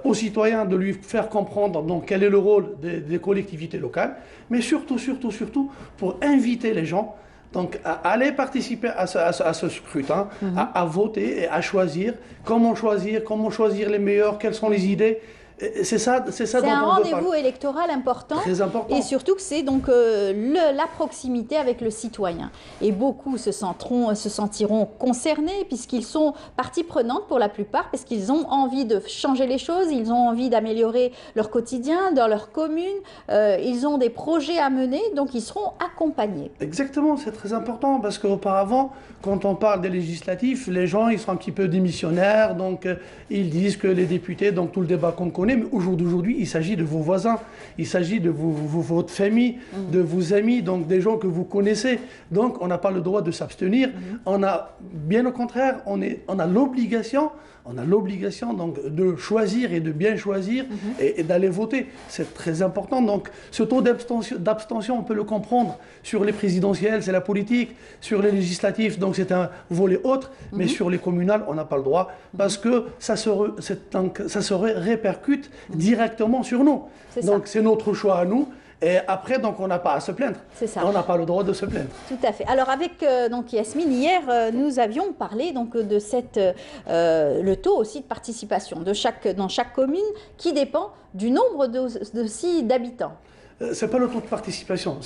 aux citoyens de lui faire comprendre donc, quel est le rôle des collectivités locales, mais surtout pour inviter les gens donc, à aller participer à ce scrutin, à voter et à choisir comment choisir les meilleurs, quelles sont les idées. C'est ça dont on veut parler. C'est un rendez-vous électoral important. Très important. Et surtout que c'est donc la proximité avec le citoyen. Et beaucoup se sentiront concernés puisqu'ils sont partie prenante pour la plupart, parce qu'ils ont envie de changer les choses, ils ont envie d'améliorer leur quotidien, dans leur commune, ils ont des projets à mener, donc ils seront accompagnés. Exactement, c'est très important parce qu'auparavant, quand on parle des législatifs, les gens ils sont un petit peu démissionnaires, donc ils disent que les députés, donc tout le débat qu'on connaît, mais aujourd'hui, il s'agit de vos voisins, il s'agit de votre famille, de vos amis, donc des gens que vous connaissez. Donc, on n'a pas le droit de s'abstenir. On a, bien au contraire, on a l'obligation donc de choisir et de bien choisir et d'aller voter. C'est très important. Donc, ce taux d'abstention, on peut le comprendre. Sur les présidentielles, c'est la politique. Sur les législatives, donc c'est un volet autre. Mais sur les communales, on n'a pas le droit parce que ça se répercute directement sur nous. Donc, c'est notre choix à nous. Et après, donc, on n'a pas à se plaindre. C'est ça. On n'a pas le droit de se plaindre. Tout à fait. Alors, avec donc Yasmine, hier, nous avions parlé donc, de le taux aussi de participation dans chaque commune qui dépend du nombre d'habitants. Ce n'est pas le taux de participation.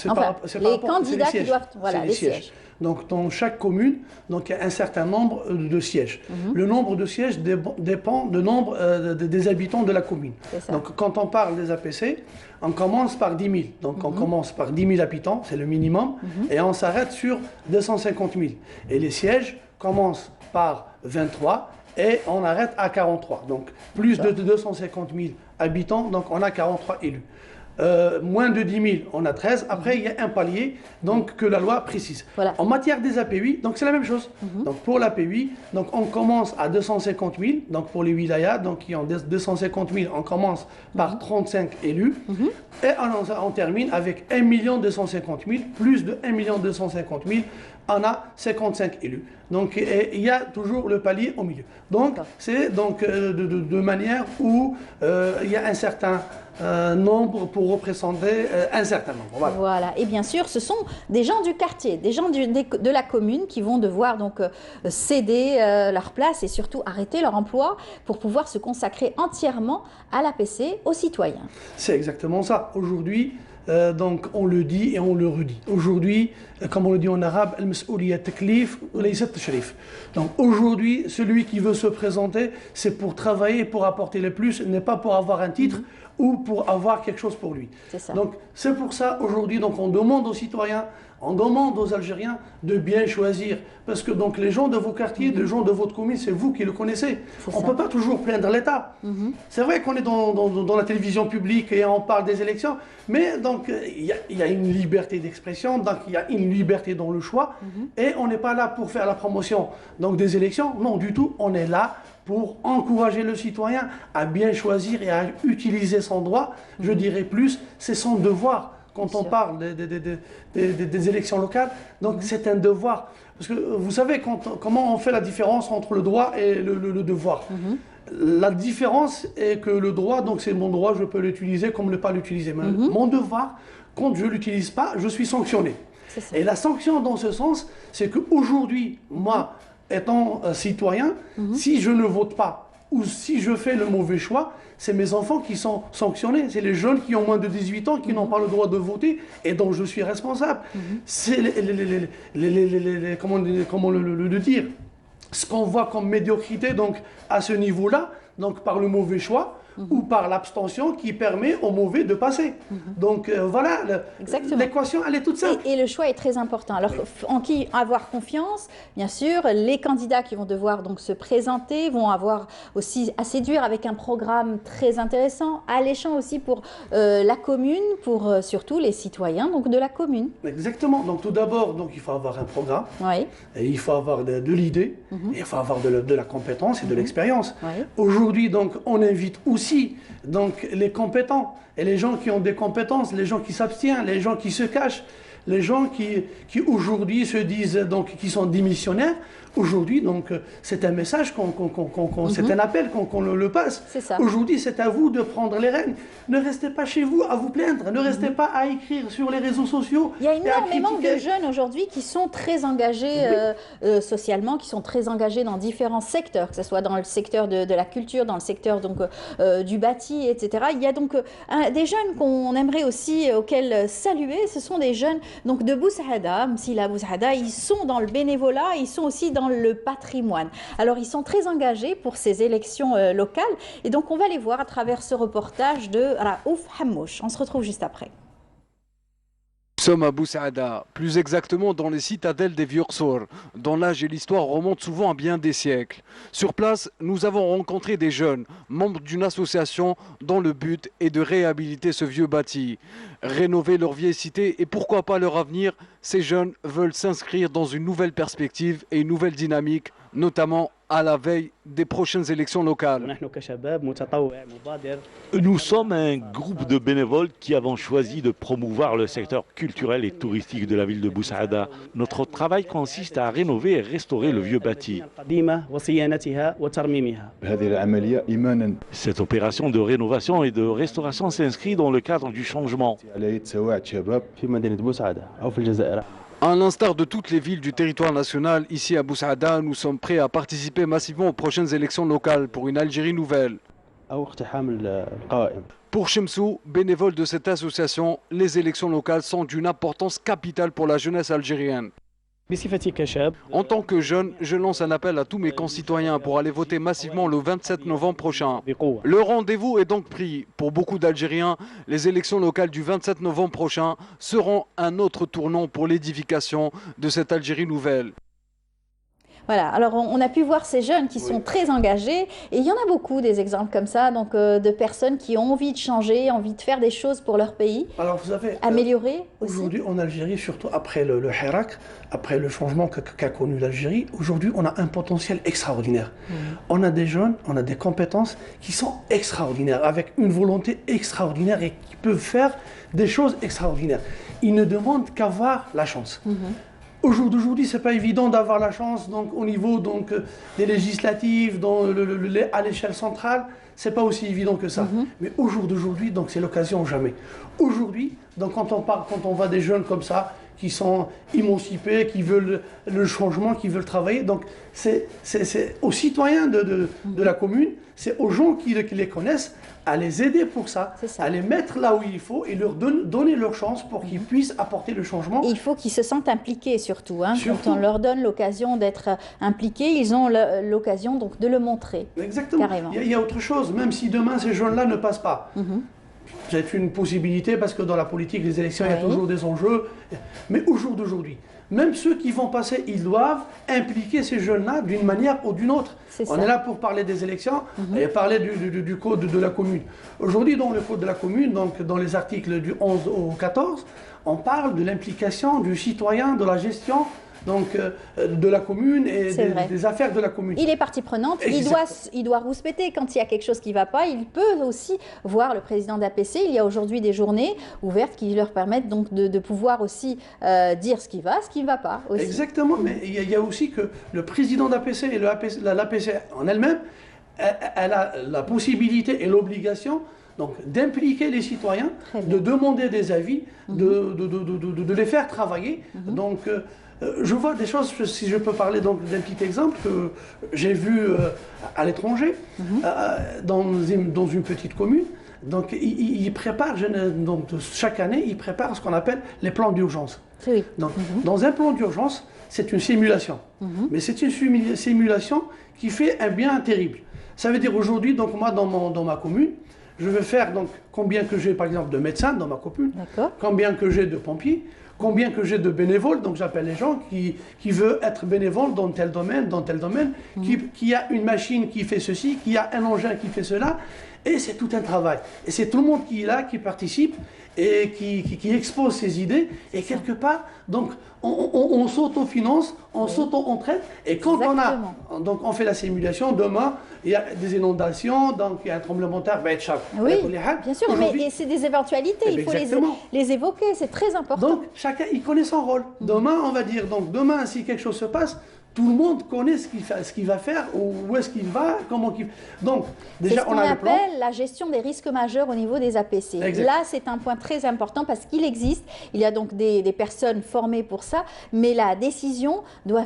Les candidats qui doivent... Voilà, les sièges. Donc, dans chaque commune, donc, il y a un certain nombre de sièges. Le nombre de sièges dépend du nombre des habitants de la commune. Donc, quand on parle des APC, on commence par 10 000. Donc, on commence par 10 000 habitants, c'est le minimum, et on s'arrête sur 250 000. Et les sièges commencent par 23 et on arrête à 43. Donc, plus de 250 000 habitants, donc on a 43 élus. Moins de 10 000, on a 13. Après, il y a un palier donc, que la loi précise. Voilà. En matière des APUI, donc c'est la même chose. Donc pour l'APUI, donc on commence à 250 000. Donc pour les wilayas, donc qui ont 250 000, on commence par 35 élus. Et on termine avec 1 250 000, plus de 1 250 000, on a 55 élus. Donc il y a toujours le palier au milieu. Donc c'est donc de manière où il y a un certain nombre pour représenter un certain nombre. Voilà. Et bien sûr, ce sont des gens du quartier, des gens de la commune qui vont devoir donc céder leur place et surtout arrêter leur emploi pour pouvoir se consacrer entièrement à l'APC, aux citoyens. C'est exactement ça. Aujourd'hui, donc on le dit et on le redit. Aujourd'hui, comme on le dit en arabe, donc aujourd'hui, celui qui veut se présenter, c'est pour travailler, pour apporter le plus, n'est pas pour avoir un titre ou pour avoir quelque chose pour lui. Donc c'est pour ça aujourd'hui, donc on demande aux citoyens, on demande aux Algériens de bien choisir. Parce que donc les gens de vos quartiers, les gens de votre commune, c'est vous qui le connaissez. On ne peut pas toujours plaindre l'État. C'est vrai qu'on est dans la télévision publique et on parle des élections, mais donc il y a une liberté d'expression, donc il y a une liberté dans le choix, et on n'est pas là pour faire la promotion donc, des élections. Non, du tout, on est là pour encourager le citoyen à bien choisir et à utiliser son droit. Je dirais plus, c'est son devoir. Quand on parle des élections locales, donc c'est un devoir. Parce que vous savez comment on fait la différence entre le droit et le devoir. La différence est que le droit, donc c'est mon droit, je peux l'utiliser comme ne pas l'utiliser. Mon devoir, quand je ne l'utilise pas, je suis sanctionné. Et la sanction dans ce sens, c'est qu'aujourd'hui, moi, étant citoyen, si je ne vote pas, ou si je fais le mauvais choix, c'est mes enfants qui sont sanctionnés. C'est les jeunes qui ont moins de 18 ans, qui n'ont pas le droit de voter et dont je suis responsable. C'est comment le dire, ce qu'on voit comme médiocrité donc, à ce niveau-là, donc par le mauvais choix, ou par l'abstention qui permet aux mauvais de passer. Donc voilà, l'équation, elle est toute simple. Et le choix est très important. Alors, en qui avoir confiance, bien sûr, les candidats qui vont devoir donc se présenter vont avoir aussi à séduire avec un programme très intéressant, alléchant aussi pour la commune, pour surtout les citoyens donc de la commune. Exactement. Donc tout d'abord, donc il faut avoir un programme, et il faut avoir de l'idée, et il faut avoir de la compétence et de l'expérience. Aujourd'hui, donc, on invite aussi donc, les compétents et les gens qui ont des compétences, les gens qui s'abstiennent, les gens qui se cachent, les gens qui aujourd'hui se disent, donc, qui sont démissionnaires, aujourd'hui, donc, c'est un message, c'est un appel qu'on le passe. Aujourd'hui, c'est à vous de prendre les rênes. Ne restez pas chez vous à vous plaindre, ne restez pas à écrire sur les réseaux sociaux. Il y a énormément de jeunes aujourd'hui qui sont très engagés socialement, qui sont très engagés dans différents secteurs, que ce soit dans le secteur de la culture, dans le secteur donc, du bâti, etc. Il y a donc des jeunes qu'on aimerait aussi, auxquels saluer. Ce sont des jeunes donc, de Boussaada, Msila Boussaada. Ils sont dans le bénévolat, ils sont aussi dans le patrimoine. Alors, ils sont très engagés pour ces élections locales. Et donc, on va les voir à travers ce reportage de Raouf Hammouch. On se retrouve juste après. Nous sommes à Boussaada, plus exactement dans les citadelles des Vieux-Rsor, dont l'âge et l'histoire remontent souvent à bien des siècles. Sur place, nous avons rencontré des jeunes, membres d'une association dont le but est de réhabiliter ce vieux bâti, rénover leur vieille cité et pourquoi pas leur avenir. Ces jeunes veulent s'inscrire dans une nouvelle perspective et une nouvelle dynamique, notamment à la veille des prochaines élections locales. Nous sommes un groupe de bénévoles qui avons choisi de promouvoir le secteur culturel et touristique de la ville de Boussaada. Notre travail consiste à rénover et restaurer le vieux bâti. Cette opération de rénovation et de restauration s'inscrit dans le cadre du changement. À l'instar de toutes les villes du territoire national, ici à Boussaada, nous sommes prêts à participer massivement aux prochaines élections locales pour une Algérie nouvelle. Pour Chemsou, bénévole de cette association, les élections locales sont d'une importance capitale pour la jeunesse algérienne. En tant que jeune, je lance un appel à tous mes concitoyens pour aller voter massivement le 27 novembre prochain. Le rendez-vous est donc pris. Pour beaucoup d'Algériens, les élections locales du 27 novembre prochain seront un autre tournant pour l'édification de cette Algérie nouvelle. Voilà, alors on a pu voir ces jeunes qui sont très engagés et il y en a beaucoup des exemples comme ça, donc de personnes qui ont envie de changer, envie de faire des choses pour leur pays, alors, vous savez, améliorer aussi. Aujourd'hui en Algérie, surtout après le Hirak, après le changement qu'a connu l'Algérie, aujourd'hui on a un potentiel extraordinaire. On a des jeunes, on a des compétences qui sont extraordinaires, avec une volonté extraordinaire et qui peuvent faire des choses extraordinaires. Ils ne demandent qu'avoir la chance. Au jour d'aujourd'hui, ce n'est pas évident d'avoir la chance donc, au niveau donc, des législatives, à l'échelle centrale. Ce n'est pas aussi évident que ça. Mais au jour d'aujourd'hui, c'est l'occasion jamais. Aujourd'hui, quand on voit des jeunes comme ça, qui sont émancipés, qui veulent le changement, qui veulent travailler, donc c'est aux citoyens de la commune, c'est aux gens qui les connaissent, à les aider pour ça, à les mettre là où il faut et leur donner leur chance pour qu'ils puissent apporter le changement. Et il faut qu'ils se sentent impliqués surtout. Quand on leur donne l'occasion d'être impliqués, ils ont l'occasion donc de le montrer. Exactement. Il y a autre chose, même si demain ces jeunes-là ne passent pas. C'est une possibilité parce que dans la politique, les élections, il y a toujours des enjeux. Mais au jour d'aujourd'hui, même ceux qui vont passer, ils doivent impliquer ces jeunes-là d'une manière ou d'une autre. On est là pour parler des élections et parler du code de la commune. Aujourd'hui, dans le code de la commune, donc dans les articles du 11 au 14, on parle de l'implication du citoyen dans la gestion de la commune et des affaires de la commune. Il est partie prenante, il doit rouspéter quand il y a quelque chose qui ne va pas. Il peut aussi voir le président d'APC. Il y a aujourd'hui des journées ouvertes qui leur permettent donc de pouvoir aussi dire ce qui va, ce qui ne va pas. Aussi. Exactement, mais il y a aussi que le président d'APC et l'APC en elle-même, elle a la possibilité et l'obligation d'impliquer les citoyens, de demander des avis, de les faire travailler. Donc, je vois des choses, si je peux parler d'un petit exemple que j'ai vu à l'étranger, dans une petite commune. Donc, ils préparent, chaque année, ils préparent ce qu'on appelle les plans d'urgence. Donc, dans un plan d'urgence, c'est une simulation. Mais c'est une simulation qui fait un bien terrible. Ça veut dire aujourd'hui, moi, dans ma commune, je vais faire combien que j'ai, par exemple, de médecins dans ma commune, combien que j'ai de pompiers, combien que j'ai de bénévoles, donc j'appelle les gens qui veulent être bénévoles dans tel domaine, qui a une machine qui fait ceci, qui a un engin qui fait cela, Et c'est tout un travail. Et c'est tout le monde qui est là, qui participe et qui expose ses idées. Et quelque part, donc, on s'autofinance, on s'auto-entraide. Et quand on fait la simulation, demain, il y a des inondations, donc il y a un tremblement de terre, va être chaque. Oui, bien sûr, mais c'est des éventualités, il faut les évoquer, c'est très important. Donc, chacun, il connaît son rôle. Demain, on va dire, donc demain, si quelque chose se passe, tout le monde connaît ce qu'il va faire, où est-ce qu'il va, comment qu'il... Donc, déjà, on a le plan. C'est ce qu'on appelle la gestion des risques majeurs au niveau des APC. Exact. Là, c'est un point très important parce qu'il existe, il y a donc des personnes formées pour ça, mais la décision doit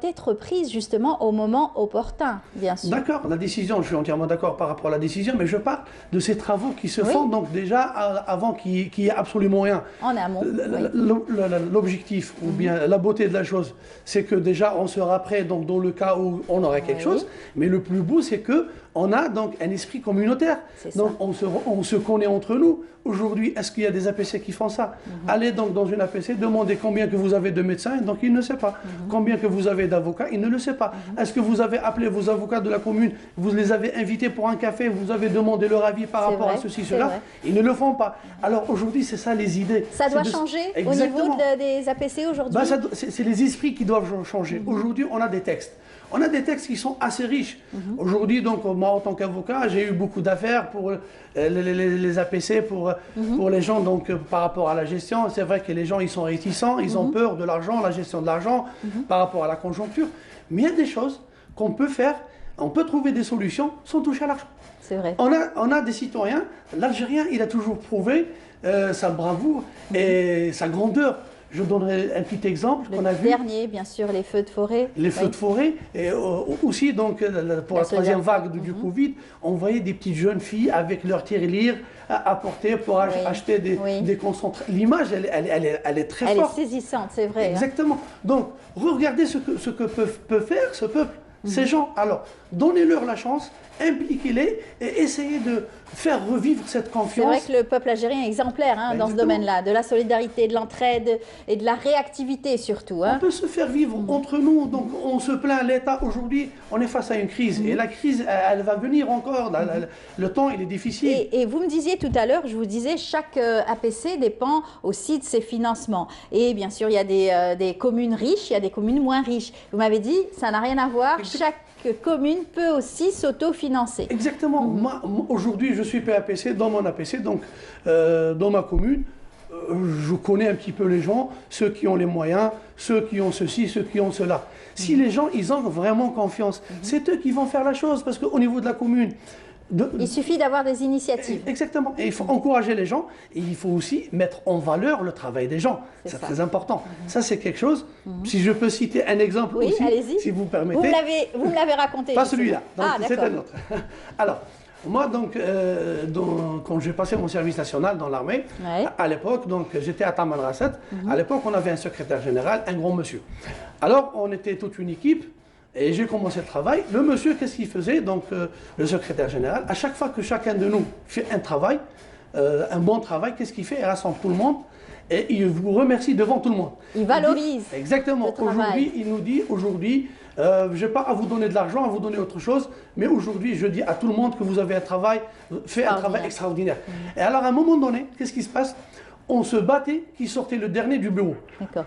être prise justement au moment opportun, bien sûr. D'accord, la décision, je suis entièrement d'accord par rapport à la décision, mais je parle de ces travaux qui se font donc déjà avant qu'il n'y ait absolument rien. En amont. L'objectif, ou bien la beauté de la chose, c'est que déjà, on sera prêt donc, dans le cas où on aurait quelque chose, mais le plus beau, c'est que on a donc un esprit communautaire. Donc on se connaît entre nous. Aujourd'hui, est-ce qu'il y a des APC qui font ça? Allez donc dans une APC, demandez combien que vous avez de médecins, donc il ne sait pas. Combien que vous avez d'avocats, il ne le sait pas. Est-ce que vous avez appelé vos avocats de la commune, vous les avez invités pour un café, vous avez demandé leur avis par rapport à ceci, cela? Ils ne le font pas. Alors aujourd'hui, c'est ça les idées. Ça doit changer au niveau des APC aujourd'hui? C'est les esprits qui doivent changer. Aujourd'hui, on a des textes. On a des textes qui sont assez riches. Aujourd'hui, donc, moi, en tant qu'avocat, j'ai eu beaucoup d'affaires pour les APC, pour les gens, donc, par rapport à la gestion. C'est vrai que les gens, ils sont réticents, ils ont peur de l'argent, la gestion de l'argent, par rapport à la conjoncture. Mais il y a des choses qu'on peut faire, on peut trouver des solutions sans toucher à l'argent. C'est vrai. On a des citoyens, l'Algérien, il a toujours prouvé sa bravoure et sa grandeur. Je donnerai un petit exemple qu'on a vu. Le dernier, bien sûr, les feux de forêt. Les feux de forêt. Et aussi, donc, pour la troisième vague du Covid, on voyait des petites jeunes filles avec leur tirelire à porter pour acheter des concentrés. L'image, elle est très forte. Elle est saisissante, c'est vrai. Exactement. Donc, regardez ce que peut faire ce peuple, ces gens. Alors, donnez-leur la chance, impliquez-les et essayez de faire revivre cette confiance. C'est vrai que le peuple algérien est exemplaire dans ce domaine-là, de la solidarité, de l'entraide et de la réactivité surtout. On peut se faire vivre entre nous, donc on se plaint, l'État aujourd'hui, on est face à une crise et la crise, elle va venir encore, le temps il est difficile. Et vous me disiez tout à l'heure, je vous disais, chaque APC dépend aussi de ses financements. Et bien sûr, il y a des communes riches, il y a des communes moins riches. Vous m'avez dit, ça n'a rien à voir, chaque commune peut aussi s'autofinancer. Exactement. Moi, aujourd'hui, je suis PAPC dans mon APC, donc dans ma commune. Je connais un petit peu les gens, ceux qui ont les moyens, ceux qui ont ceci, ceux qui ont cela. Si les gens, ils ont vraiment confiance, c'est eux qui vont faire la chose, parce qu'au niveau de la commune, il suffit d'avoir des initiatives. Exactement. Et il faut encourager les gens et il faut aussi mettre en valeur le travail des gens. C'est très important. Ça, c'est quelque chose. Si je peux citer un exemple aussi, si vous permettez. Vous me l'avez raconté. Pas celui-là. C'est un autre. Alors, moi, donc, quand j'ai passé mon service national dans l'armée, à l'époque, donc j'étais à Taman Rasset. À l'époque, on avait un secrétaire général, un grand monsieur. Alors, on était toute une équipe. Et j'ai commencé le travail. Le monsieur, qu'est-ce qu'il faisait? Donc, le secrétaire général, à chaque fois que chacun de nous fait un travail, un bon travail, qu'est-ce qu'il fait? Il rassemble tout le monde et il vous remercie devant tout le monde. Il valorise. Exactement. Aujourd'hui, il nous dit, aujourd'hui, je n'ai pas à vous donner de l'argent, à vous donner autre chose, mais aujourd'hui, je dis à tout le monde que vous avez un travail, fait un travail extraordinaire. Et alors, à un moment donné, qu'est-ce qui se passe? On se battait qui sortait le dernier du bureau.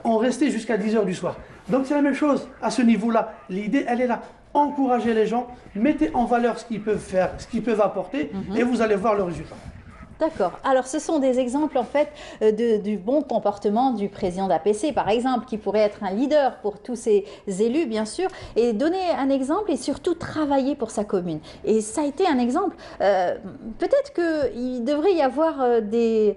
On restait jusqu'à 10 h du soir. Donc c'est la même chose à ce niveau-là. L'idée, elle est là. Encouragez les gens, mettez en valeur ce qu'ils peuvent faire, ce qu'ils peuvent apporter, et vous allez voir le résultat. D'accord. Alors, ce sont des exemples, en fait, du bon comportement du président d'APC, par exemple, qui pourrait être un leader pour tous ces élus, bien sûr, et donner un exemple et surtout travailler pour sa commune. Et ça a été un exemple. Peut-être qu'il devrait y avoir des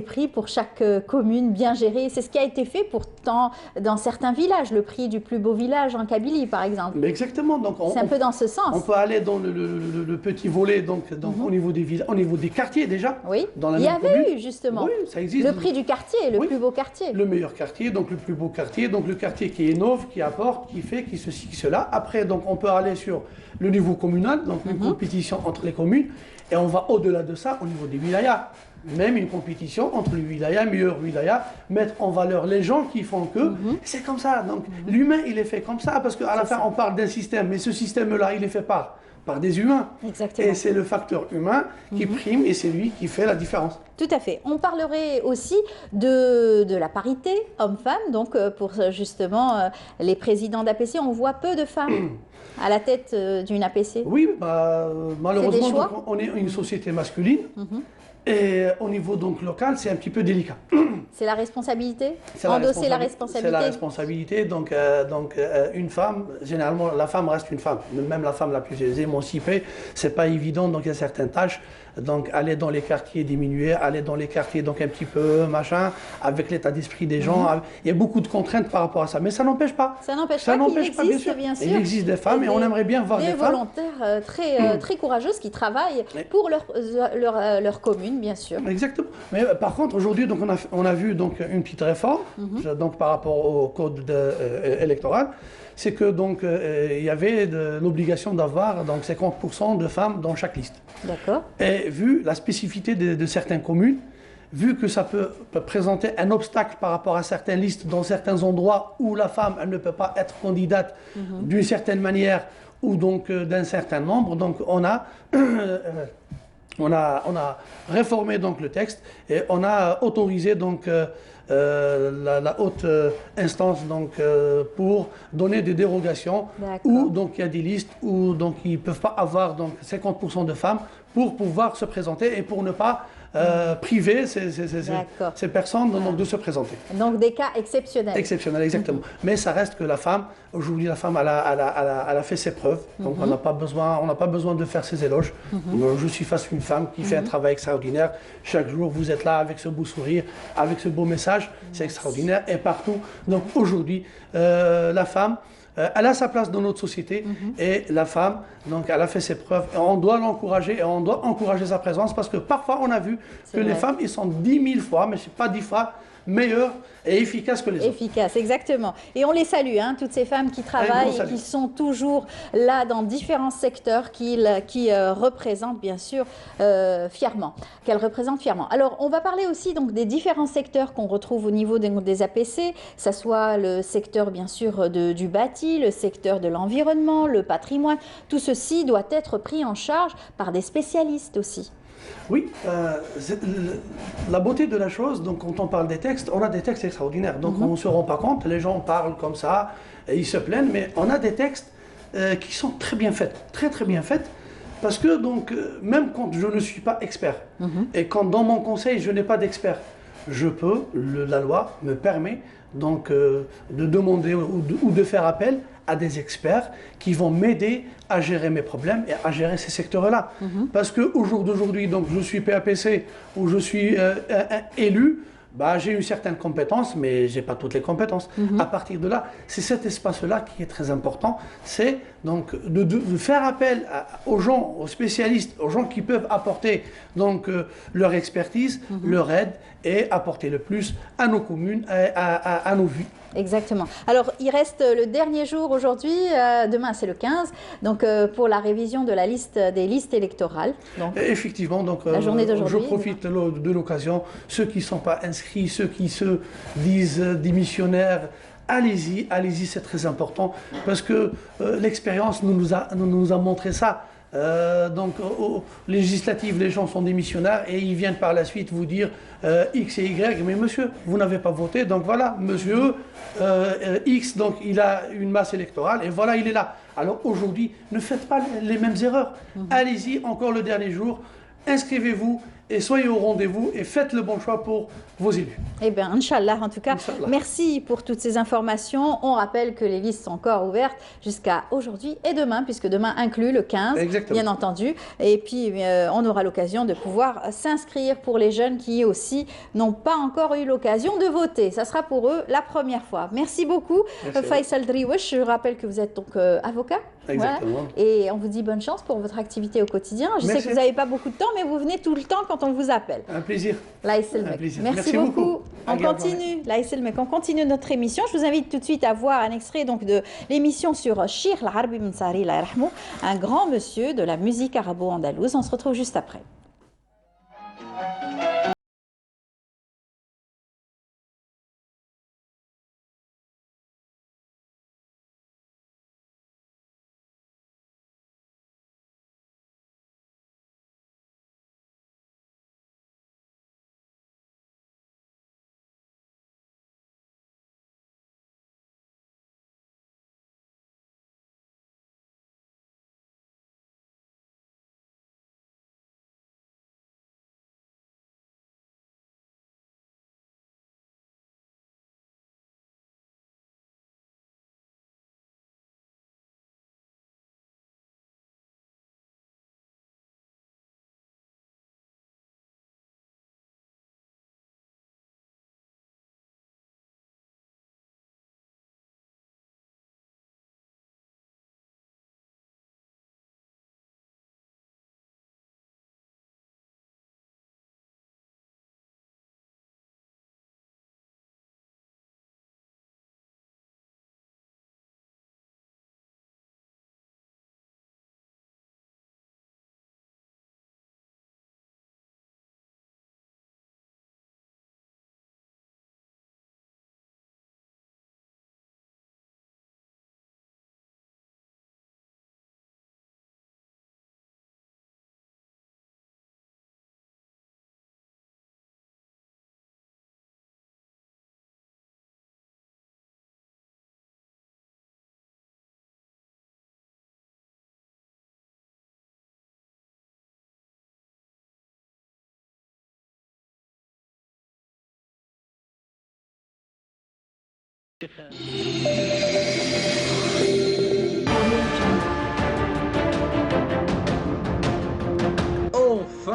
prix pour chaque commune bien gérée. C'est ce qui a été fait pourtant dans certains villages, le prix du plus beau village en Kabylie, par exemple. Mais exactement. C'est un peu dans ce sens. On peut aller dans le petit volet, donc au niveau des villes, au niveau des quartiers déjà. Oui, il y avait eu justement le prix du quartier, le plus beau quartier. Le meilleur quartier, donc le plus beau quartier, donc le quartier qui innove, qui apporte, qui fait, qui ceci, qui cela. Après, donc on peut aller sur le niveau communal, donc une compétition entre les communes, et on va au-delà de ça au niveau des wilayas. même une compétition entre les wilayas, meilleurs wilayas, mettre en valeur les gens qui font que. C'est comme ça. Donc l'humain, il est fait comme ça, parce qu'à la fin, on parle d'un système, mais ce système-là, il est fait par des humains. Exactement. Et c'est le facteur humain qui prime et c'est lui qui fait la différence. Tout à fait. On parlerait aussi de la parité homme-femme. Donc, pour justement les présidents d'APC, on voit peu de femmes à la tête d'une APC. Oui, malheureusement, donc, on est une société masculine. Et au niveau donc local, c'est un petit peu délicat. C'est la responsabilité. Endosser la responsabilité. C'est la responsabilité. Donc, une femme, généralement, la femme reste une femme. Même la femme la plus émancipée, c'est pas évident. Donc, il y a certaines tâches. Donc, aller dans les quartiers diminués, aller dans les quartiers donc un petit peu machin, avec l'état d'esprit des gens. Il y a beaucoup de contraintes par rapport à ça. Mais ça n'empêche pas. Ça n'empêche pas qu'il existe, bien sûr. Il existe des femmes et on aimerait bien voir des femmes. Volontaires très courageuses qui travaillent pour leur commune, bien sûr. Exactement. Mais par contre, aujourd'hui, donc on a vu donc une petite réforme donc par rapport au code électoral. C'est que donc il y avait l'obligation d'avoir donc 50% de femmes dans chaque liste. D'accord. Et vu la spécificité de certaines communes, vu que ça peut présenter un obstacle par rapport à certaines listes dans certains endroits où la femme elle ne peut pas être candidate d'une certaine manière ou donc d'un certain nombre, donc on a réformé donc le texte et on a autorisé donc la haute instance donc pour donner des dérogations où donc il y a des listes où donc ils peuvent pas avoir donc 50% de femmes pour pouvoir se présenter et pour ne pas priver ces personnes donc, de se présenter. Donc des cas exceptionnels. Exceptionnels, exactement. Mais ça reste que la femme, aujourd'hui la femme, elle a fait ses preuves. Donc on n'a pas besoin de faire ses éloges. Je suis face à une femme qui fait un travail extraordinaire. Chaque jour, vous êtes là avec ce beau sourire, avec ce beau message. C'est extraordinaire. Et partout. Donc aujourd'hui, la femme, elle a sa place dans notre société et la femme, donc elle a fait ses preuves. Et on doit l'encourager et on doit encourager sa présence parce que parfois on a vu que les femmes, ils sont 10 000 fois, mais je ne sais pas 10 fois, meilleures et efficaces que les hommes. Efficaces, exactement. Et on les salue, hein, toutes ces femmes qui travaillent et qui sont toujours là dans différents secteurs qui représentent bien sûr fièrement, qu'elles représentent fièrement. Alors, on va parler aussi donc des différents secteurs qu'on retrouve au niveau des APC, que ce soit le secteur bien sûr du bâti, le secteur de l'environnement, le patrimoine. Tout ceci doit être pris en charge par des spécialistes aussi. Oui, la beauté de la chose, donc quand on parle des textes, on a des textes extraordinaires. Donc on ne se rend pas compte, les gens parlent comme ça, et ils se plaignent, mais on a des textes qui sont très bien faits, très bien faits, parce que donc même quand je ne suis pas expert, et quand dans mon conseil je n'ai pas d'expert, je peux, la loi me permet donc de demander ou de faire appel à des experts qui vont m'aider à gérer mes problèmes et à gérer ces secteurs-là. Parce qu'au jour d'aujourd'hui, donc je suis PAPC ou je suis élu, bah, j'ai une certaine compétence, mais je n'ai pas toutes les compétences. À partir de là, c'est cet espace-là qui est très important. C'est donc de faire appel aux gens, aux spécialistes, aux gens qui peuvent apporter donc, leur expertise, leur aide et apporter le plus à nos communes, à nos vies. Exactement. Alors, il reste le dernier jour aujourd'hui, demain c'est le 15, donc pour la révision de la liste des listes électorales. Donc, effectivement, donc la journée d'aujourd'hui. Je profite de l'occasion, ceux qui ne sont pas inscrits, ceux qui se disent démissionnaires, allez-y, c'est très important, parce que l'expérience nous a montré ça. Donc aux législatives, les gens sont démissionnaires et ils viennent par la suite vous dire X et Y, mais monsieur, vous n'avez pas voté, donc voilà, monsieur X, donc il a une masse électorale et voilà, il est là. Alors aujourd'hui, ne faites pas les mêmes erreurs. Allez-y, encore le dernier jour, inscrivez-vous et soyez au rendez-vous et faites le bon choix pour vos élus. Eh bien, Inch'Allah, en tout cas, merci pour toutes ces informations. On rappelle que les listes sont encore ouvertes jusqu'à aujourd'hui et demain, puisque demain inclut le 15, bien entendu. Et puis, on aura l'occasion de pouvoir s'inscrire pour les jeunes qui aussi n'ont pas encore eu l'occasion de voter. Ça sera pour eux la première fois. Merci beaucoup, Faisal Driouech. Je rappelle que vous êtes donc avocat. Exactement. Voilà. Et on vous dit bonne chance pour votre activité au quotidien. Je sais que vous n'avez pas beaucoup de temps, mais vous venez tout le temps quand on vous appelle. Un plaisir. Merci beaucoup. On continue. On continue notre émission. Je vous invite tout de suite à voir un extrait donc de l'émission sur Cheikh Al-Arbi Mensari, un grand monsieur de la musique arabo-andalouse. On se retrouve juste après. Enfin,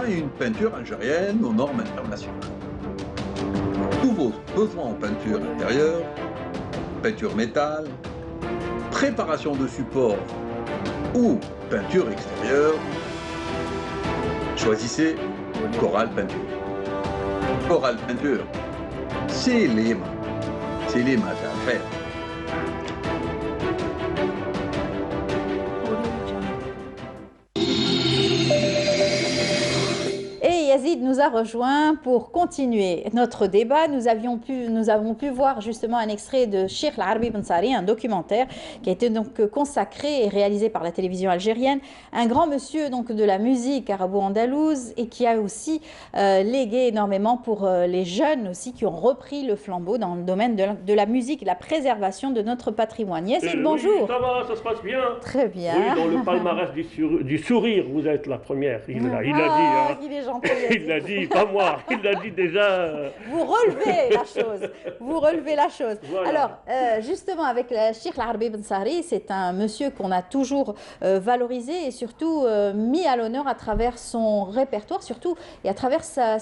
une peinture algérienne aux normes internationales. Tous vos besoins en peinture intérieure, peinture métal, préparation de support ou peinture extérieure, choisissez Coral Peinture. Coral Peinture, c'est les d'affaires. Yazid nous a rejoint pour continuer notre débat. Nous avons pu voir justement un extrait de Cheikh El Arbi Ben Sari, un documentaire qui a été donc consacré et réalisé par la télévision algérienne. Un grand monsieur donc de la musique arabo-andalouse et qui a aussi légué énormément pour les jeunes aussi qui ont repris le flambeau dans le domaine de la musique et la préservation de notre patrimoine. Yazid, bonjour. Oui, ça va, ça se passe bien. Très bien. Oui, dans le palmarès du sourire, vous êtes la première. Il l'a dit. Hein. Il est gentil. Il l'a dit, pas moi, il l'a dit déjà. Vous relevez la chose, vous relevez la chose. Voilà. Alors, justement, avec Cheikh El Arbi Ben Sari, c'est un monsieur qu'on a toujours valorisé et surtout mis à l'honneur à travers son répertoire, surtout et à travers sa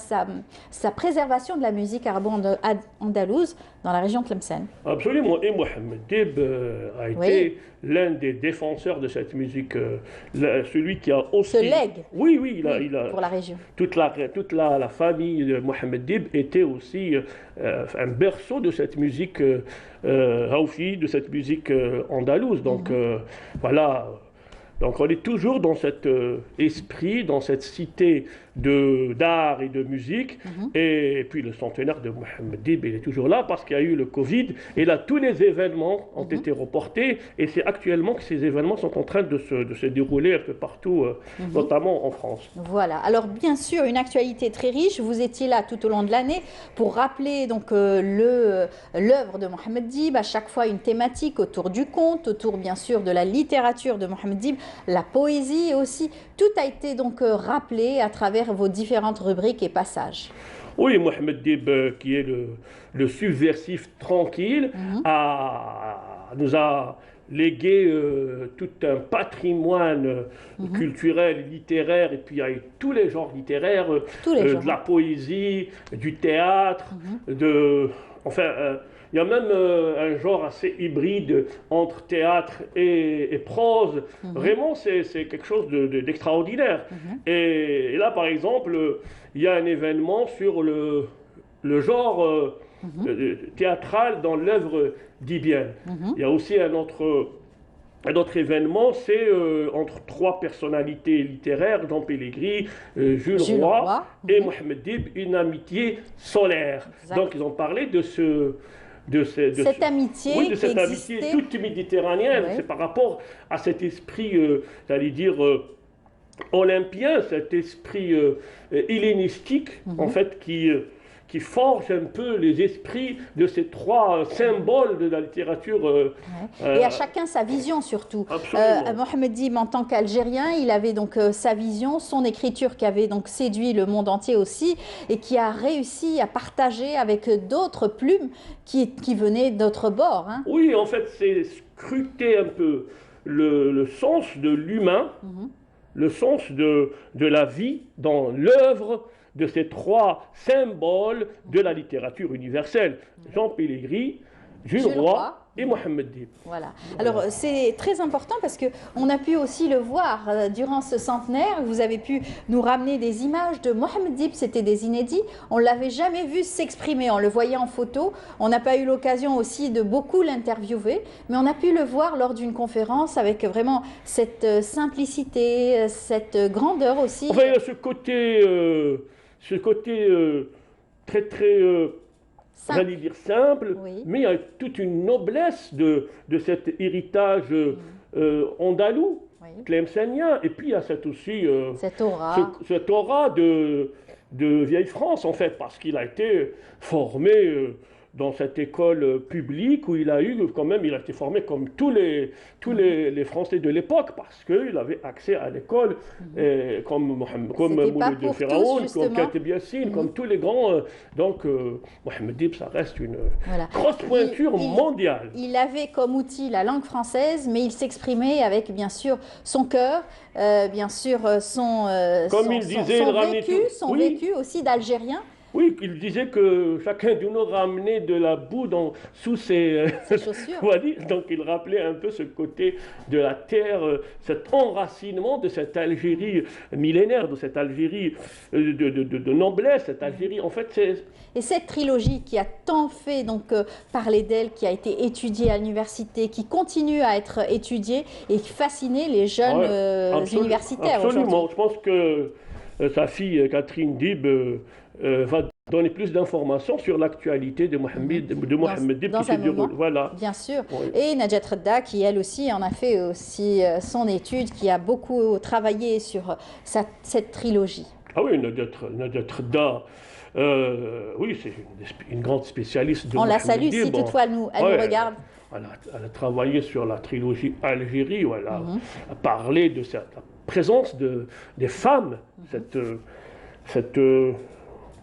préservation de la musique arabo-andalouse dans la région de Tlemcen. Absolument, et Mohamed Dib a été l'un des défenseurs de cette musique, celui qui a aussi... Ce legs. Oui, il a pour la région. Toute la famille de Mohamed Dib était aussi un berceau de cette musique Haoufi, de cette musique andalouse. Donc voilà, donc on est toujours dans cet esprit, dans cette cité d'art et de musique. Et puis le centenaire de Mohamed Dib, il est toujours là parce qu'il y a eu le Covid. Et là, tous les événements ont été reportés. Et c'est actuellement que ces événements sont en train de se dérouler un peu partout, notamment en France. Voilà. Alors bien sûr, une actualité très riche. Vous étiez là tout au long de l'année pour rappeler donc l'œuvre de Mohamed Dib. À chaque fois, une thématique autour du conte, autour bien sûr de la littérature de Mohamed Dib, la poésie aussi. Tout a été donc rappelé à travers vos différentes rubriques et passages. Oui, Mohamed Dib, qui est le subversif tranquille, nous a légué tout un patrimoine culturel, littéraire, et puis il y a eu tous les genres littéraires, de la poésie, du théâtre, il y a même un genre assez hybride entre théâtre et prose. Vraiment, c'est quelque chose d'extraordinaire. Et là, par exemple, il y a un événement sur le genre théâtral dans l'œuvre dibienne. Il y a aussi un autre événement, c'est entre trois personnalités littéraires, Jean Pellegrini, Jules Roy et Mohamed Dib, une amitié solaire. Donc ils ont parlé de cette amitié toute méditerranéenne. C'est par rapport à cet esprit, j'allais dire, olympien, cet esprit hellénistique, en fait, qui forge un peu les esprits de ces trois symboles de la littérature. Et à chacun sa vision surtout. Mohamed Dib, en tant qu'Algérien, il avait donc sa vision, son écriture qui avait donc séduit le monde entier aussi et qui a réussi à partager avec d'autres plumes qui venaient d'autres bords. Hein. Oui, en fait, c'est scruter un peu le sens de l'humain, le sens de la vie dans l'œuvre de ces trois symboles de la littérature universelle. Jean Pellegrini, Jules Roy et Mohamed Dib. Voilà. Alors c'est très important parce qu'on a pu aussi le voir durant ce centenaire. Vous avez pu nous ramener des images de Mohamed Dib, c'était des inédits. On ne l'avait jamais vu s'exprimer, on le voyait en photo. On n'a pas eu l'occasion aussi de beaucoup l'interviewer, mais on a pu le voir lors d'une conférence avec vraiment cette simplicité, cette grandeur aussi. Enfin, il y a ce côté très très... j'allais dire simple, mais il y a toute une noblesse de cet héritage andalou, tlemcenien, et puis il y a cette aura de vieille France, en fait, parce qu'il a été formé dans cette école publique où il a eu quand même, il a été formé comme tous les Français de l'époque parce qu'il avait accès à l'école comme Mouloud de Pharaon, comme Kateb Yassine, comme tous les grands. Donc Mohamed Dib, ça reste une grosse pointure mondiale. Il avait comme outil la langue française, mais il s'exprimait avec bien sûr son cœur, bien sûr son vécu aussi d'Algérien. Oui, il disait que chacun de nous ramenait de la boue sous ses chaussures. Donc il rappelait un peu ce côté de la terre, cet enracinement de cette Algérie millénaire, de cette Algérie de noblesse, cette Algérie. En fait, c'est... Et cette trilogie qui a tant fait parler d'elle, qui a été étudiée à l'université, qui continue à être étudiée et fasciner les jeunes universitaires aujourd'hui. Absolument. Je pense que sa fille Catherine Dib va donner plus d'informations sur l'actualité de Mohamed Dib qui se déroule. Voilà. Bien sûr. Oui. Et Najat Redda qui, elle aussi, en a fait aussi son étude, qui a beaucoup travaillé sur cette trilogie. Ah oui, Najat Redda, oui, c'est une grande spécialiste de On la salue si toutefois elle nous regarde. Elle a travaillé sur la trilogie Algérie, où elle a parlé de la présence des femmes,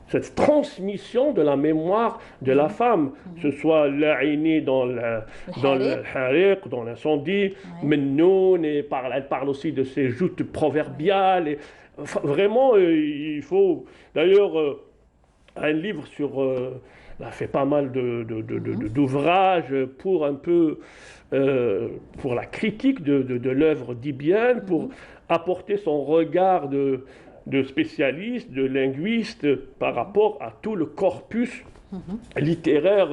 cette transmission de la mémoire de la femme, que ce soit l'aînée dans le hariq, dans l'incendie, Mennoun, et elle parle aussi de ses joutes proverbiales. Et, enfin, vraiment, il faut... D'ailleurs, un livre sur... elle a fait pas mal d'ouvrages pour un peu... pour la critique de l'œuvre dibienne, pour apporter son regard de spécialistes, de linguistes par rapport à tout le corpus littéraire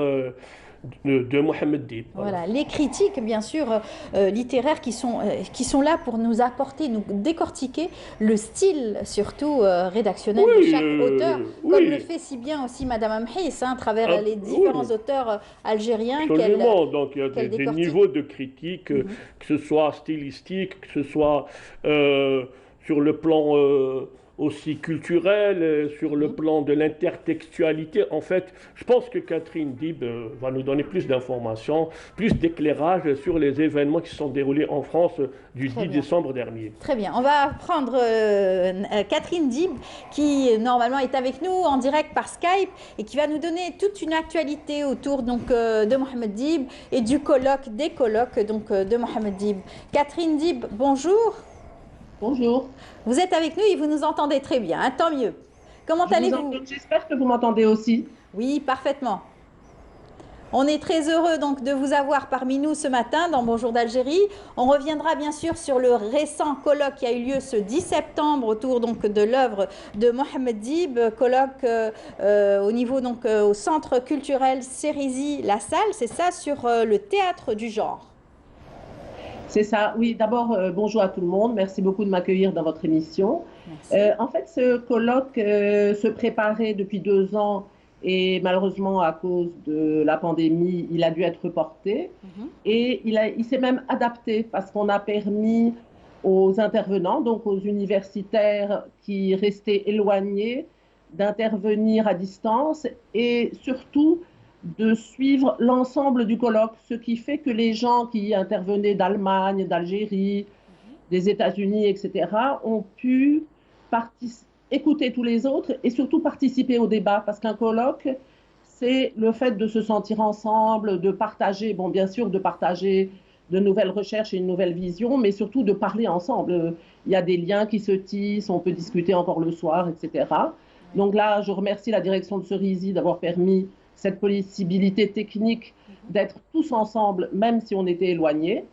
de Mohamed Dib. Voilà, les critiques, bien sûr, littéraires qui sont là pour nous apporter, nous décortiquer le style, surtout rédactionnel de chaque auteur, comme le fait si bien aussi Madame Amhis, à travers les différents auteurs algériens qu'elle décortique. Donc il y a des niveaux de critique, que ce soit stylistique, que ce soit sur le plan aussi culturel, sur le plan de l'intertextualité. En fait, je pense que Catherine Dib va nous donner plus d'informations, plus d'éclairage sur les événements qui se sont déroulés en France du 10 décembre dernier. Très bien. On va prendre Catherine Dib, qui normalement est avec nous en direct par Skype et qui va nous donner toute une actualité autour de Mohamed Dib et des colloques de Mohamed Dib. Catherine Dib, bonjour. Bonjour. Vous êtes avec nous et vous nous entendez très bien, hein, tant mieux. Comment allez-vous? J'espère que vous m'entendez aussi. Oui, parfaitement. On est très heureux donc de vous avoir parmi nous ce matin dans Bonjour d'Algérie. On reviendra bien sûr sur le récent colloque qui a eu lieu ce 10 septembre autour de l'œuvre de Mohamed Dib, colloque au niveau au centre culturel Cerizy La Salle, c'est ça, sur le théâtre du genre. C'est ça, oui. D'abord, bonjour à tout le monde. Merci beaucoup de m'accueillir dans votre émission. En fait, ce colloque se préparait depuis 2 ans et malheureusement, à cause de la pandémie, il a dû être reporté. Et il s'est même adapté parce qu'on a permis aux intervenants, donc aux universitaires qui restaient éloignés, d'intervenir à distance et surtout de suivre l'ensemble du colloque, ce qui fait que les gens qui intervenaient d'Allemagne, d'Algérie, des États-Unis, etc., ont pu écouter tous les autres et surtout participer au débat, parce qu'un colloque, c'est le fait de se sentir ensemble, de partager, bon, bien sûr, de partager de nouvelles recherches et une nouvelle vision, mais surtout de parler ensemble. Il y a des liens qui se tissent, on peut discuter encore le soir, etc. Donc là, je remercie la direction de Cerizy d'avoir permis cette possibilité technique d'être tous ensemble, même si on était éloignés.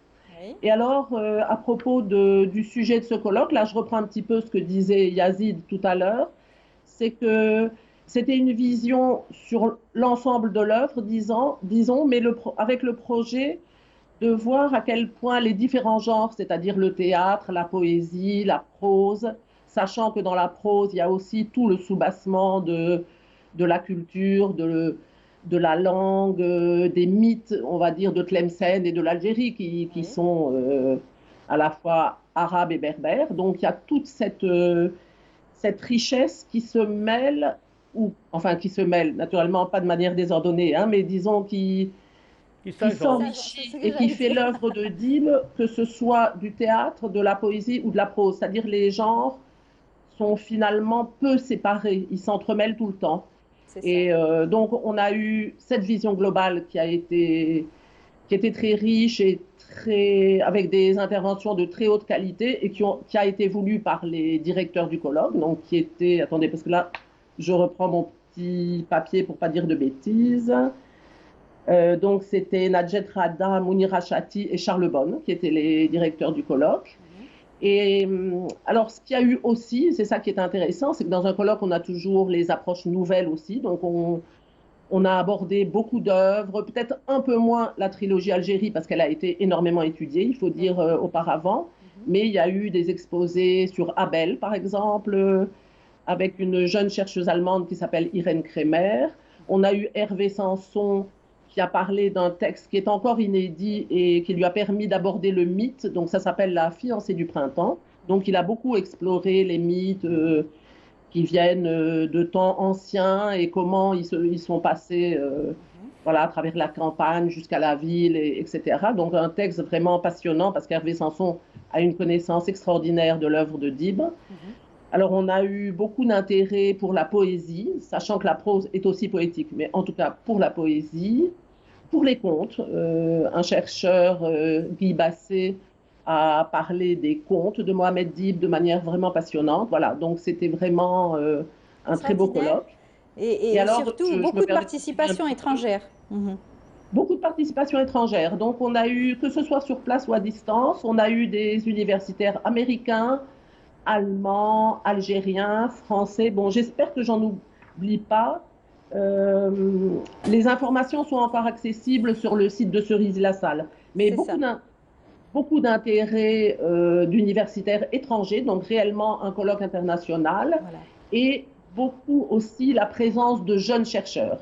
Oui. Et alors, à propos du sujet de ce colloque, là je reprends un petit peu ce que disait Yazid tout à l'heure, c'est que c'était une vision sur l'ensemble de l'œuvre, disons, mais avec le projet de voir à quel point les différents genres, c'est-à-dire le théâtre, la poésie, la prose, sachant que dans la prose, il y a aussi tout le soubassement de la culture, de la langue, des mythes, on va dire, de Tlemcen et de l'Algérie qui sont à la fois arabes et berbères. Donc il y a toute cette richesse qui se mêle ou enfin qui se mêle, naturellement pas de manière désordonnée, hein, mais disons qui s'enrichit et qui fait l'œuvre de Dib, que ce soit du théâtre, de la poésie ou de la prose. C'est-à-dire les genres sont finalement peu séparés, ils s'entremêlent tout le temps. Et donc on a eu cette vision globale qui était très riche et avec des interventions de très haute qualité et qui a été voulue par les directeurs du colloque, donc qui étaient, attendez, parce que là, je reprends mon petit papier pour pas dire de bêtises. Donc c'était Nadjet Rada, Mounira Chati et Charles Bonne qui étaient les directeurs du colloque. Et alors ce qu'il y a eu aussi, c'est ça qui est intéressant, c'est que dans un colloque on a toujours les approches nouvelles aussi, donc on a abordé beaucoup d'œuvres, peut-être un peu moins la trilogie Algérie parce qu'elle a été énormément étudiée, il faut dire auparavant, mais il y a eu des exposés sur Abel par exemple, avec une jeune chercheuse allemande qui s'appelle Irène Kremer. On a eu Hervé Sanson qui a parlé d'un texte qui est encore inédit et qui lui a permis d'aborder le mythe, donc ça s'appelle La fiancée du printemps. Donc il a beaucoup exploré les mythes qui viennent de temps anciens et comment ils sont passés voilà, à travers la campagne jusqu'à la ville, etc. Donc un texte vraiment passionnant parce qu'Hervé Sanson a une connaissance extraordinaire de l'œuvre de Dib. Alors on a eu beaucoup d'intérêt pour la poésie, sachant que la prose est aussi poétique, mais en tout cas pour la poésie, pour les contes. Un chercheur, Guy Basset, a parlé des contes de Mohamed Dib de manière vraiment passionnante. Voilà, donc c'était vraiment un très beau colloque. Et alors, surtout, beaucoup de participation étrangère. Beaucoup de participation étrangère. Donc on a eu, que ce soit sur place ou à distance, on a eu des universitaires américains, allemands, algériens, français. Bon, j'espère que j'en oublie pas. Les informations sont encore accessibles sur le site de Cerisy-la-Salle. Mais beaucoup d'intérêt d'universitaires étrangers, donc réellement un colloque international. Voilà. Et beaucoup aussi la présence de jeunes chercheurs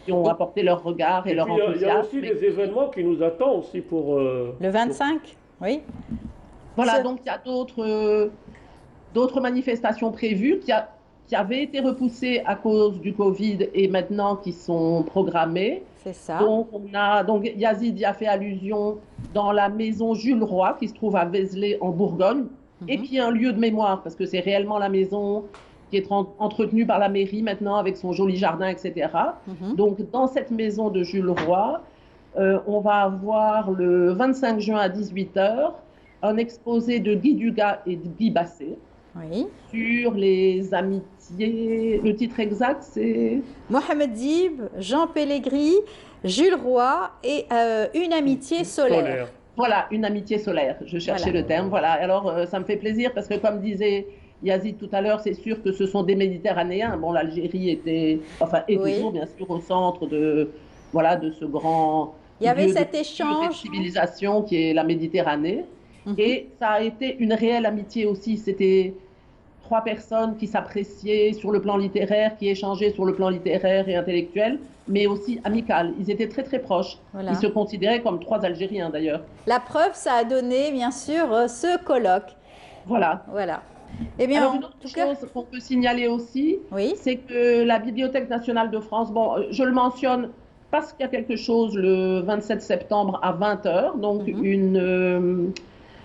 qui ont apporté leur regard et leur enthousiasme. Il y a aussi des événements qui nous attendent aussi pour... Le 25, oui. Voilà, donc il y a d'autres manifestations prévues qui avaient été repoussées à cause du Covid et maintenant qui sont programmées. C'est ça. Donc Yazid y a fait allusion dans la maison Jules Roy qui se trouve à Vézelay en Bourgogne et qui est un lieu de mémoire parce que c'est réellement la maison qui est entretenue par la mairie maintenant avec son joli jardin, etc. Donc dans cette maison de Jules Roy, on va avoir le 25 juin à 18h un exposé de Guy Dugas et de Guy Basset. Sur les amitiés. Le titre exact, c'est Mohamed Dib, Jean Pellegrini, Jules Roy et une amitié solaire. Voilà, une amitié solaire. Je cherchais le terme. Voilà. Alors, ça me fait plaisir parce que, comme disait Yazid tout à l'heure, c'est sûr que ce sont des Méditerranéens. Bon, l'Algérie est toujours, bien sûr, au centre de ce grand. Il y avait cet échange de civilisation qui est la Méditerranée. Et ça a été une réelle amitié aussi. C'était 3 personnes qui s'appréciaient sur le plan littéraire, qui échangeaient sur le plan littéraire et intellectuel, mais aussi amical. Ils étaient très très proches. Ils se considéraient comme 3 Algériens d'ailleurs. La preuve, ça a donné bien sûr ce colloque. Voilà. Eh bien, alors, une autre chose qu'on peut signaler aussi, c'est que la Bibliothèque nationale de France, bon, je le mentionne parce qu'il y a quelque chose le 27 septembre à 20h, donc une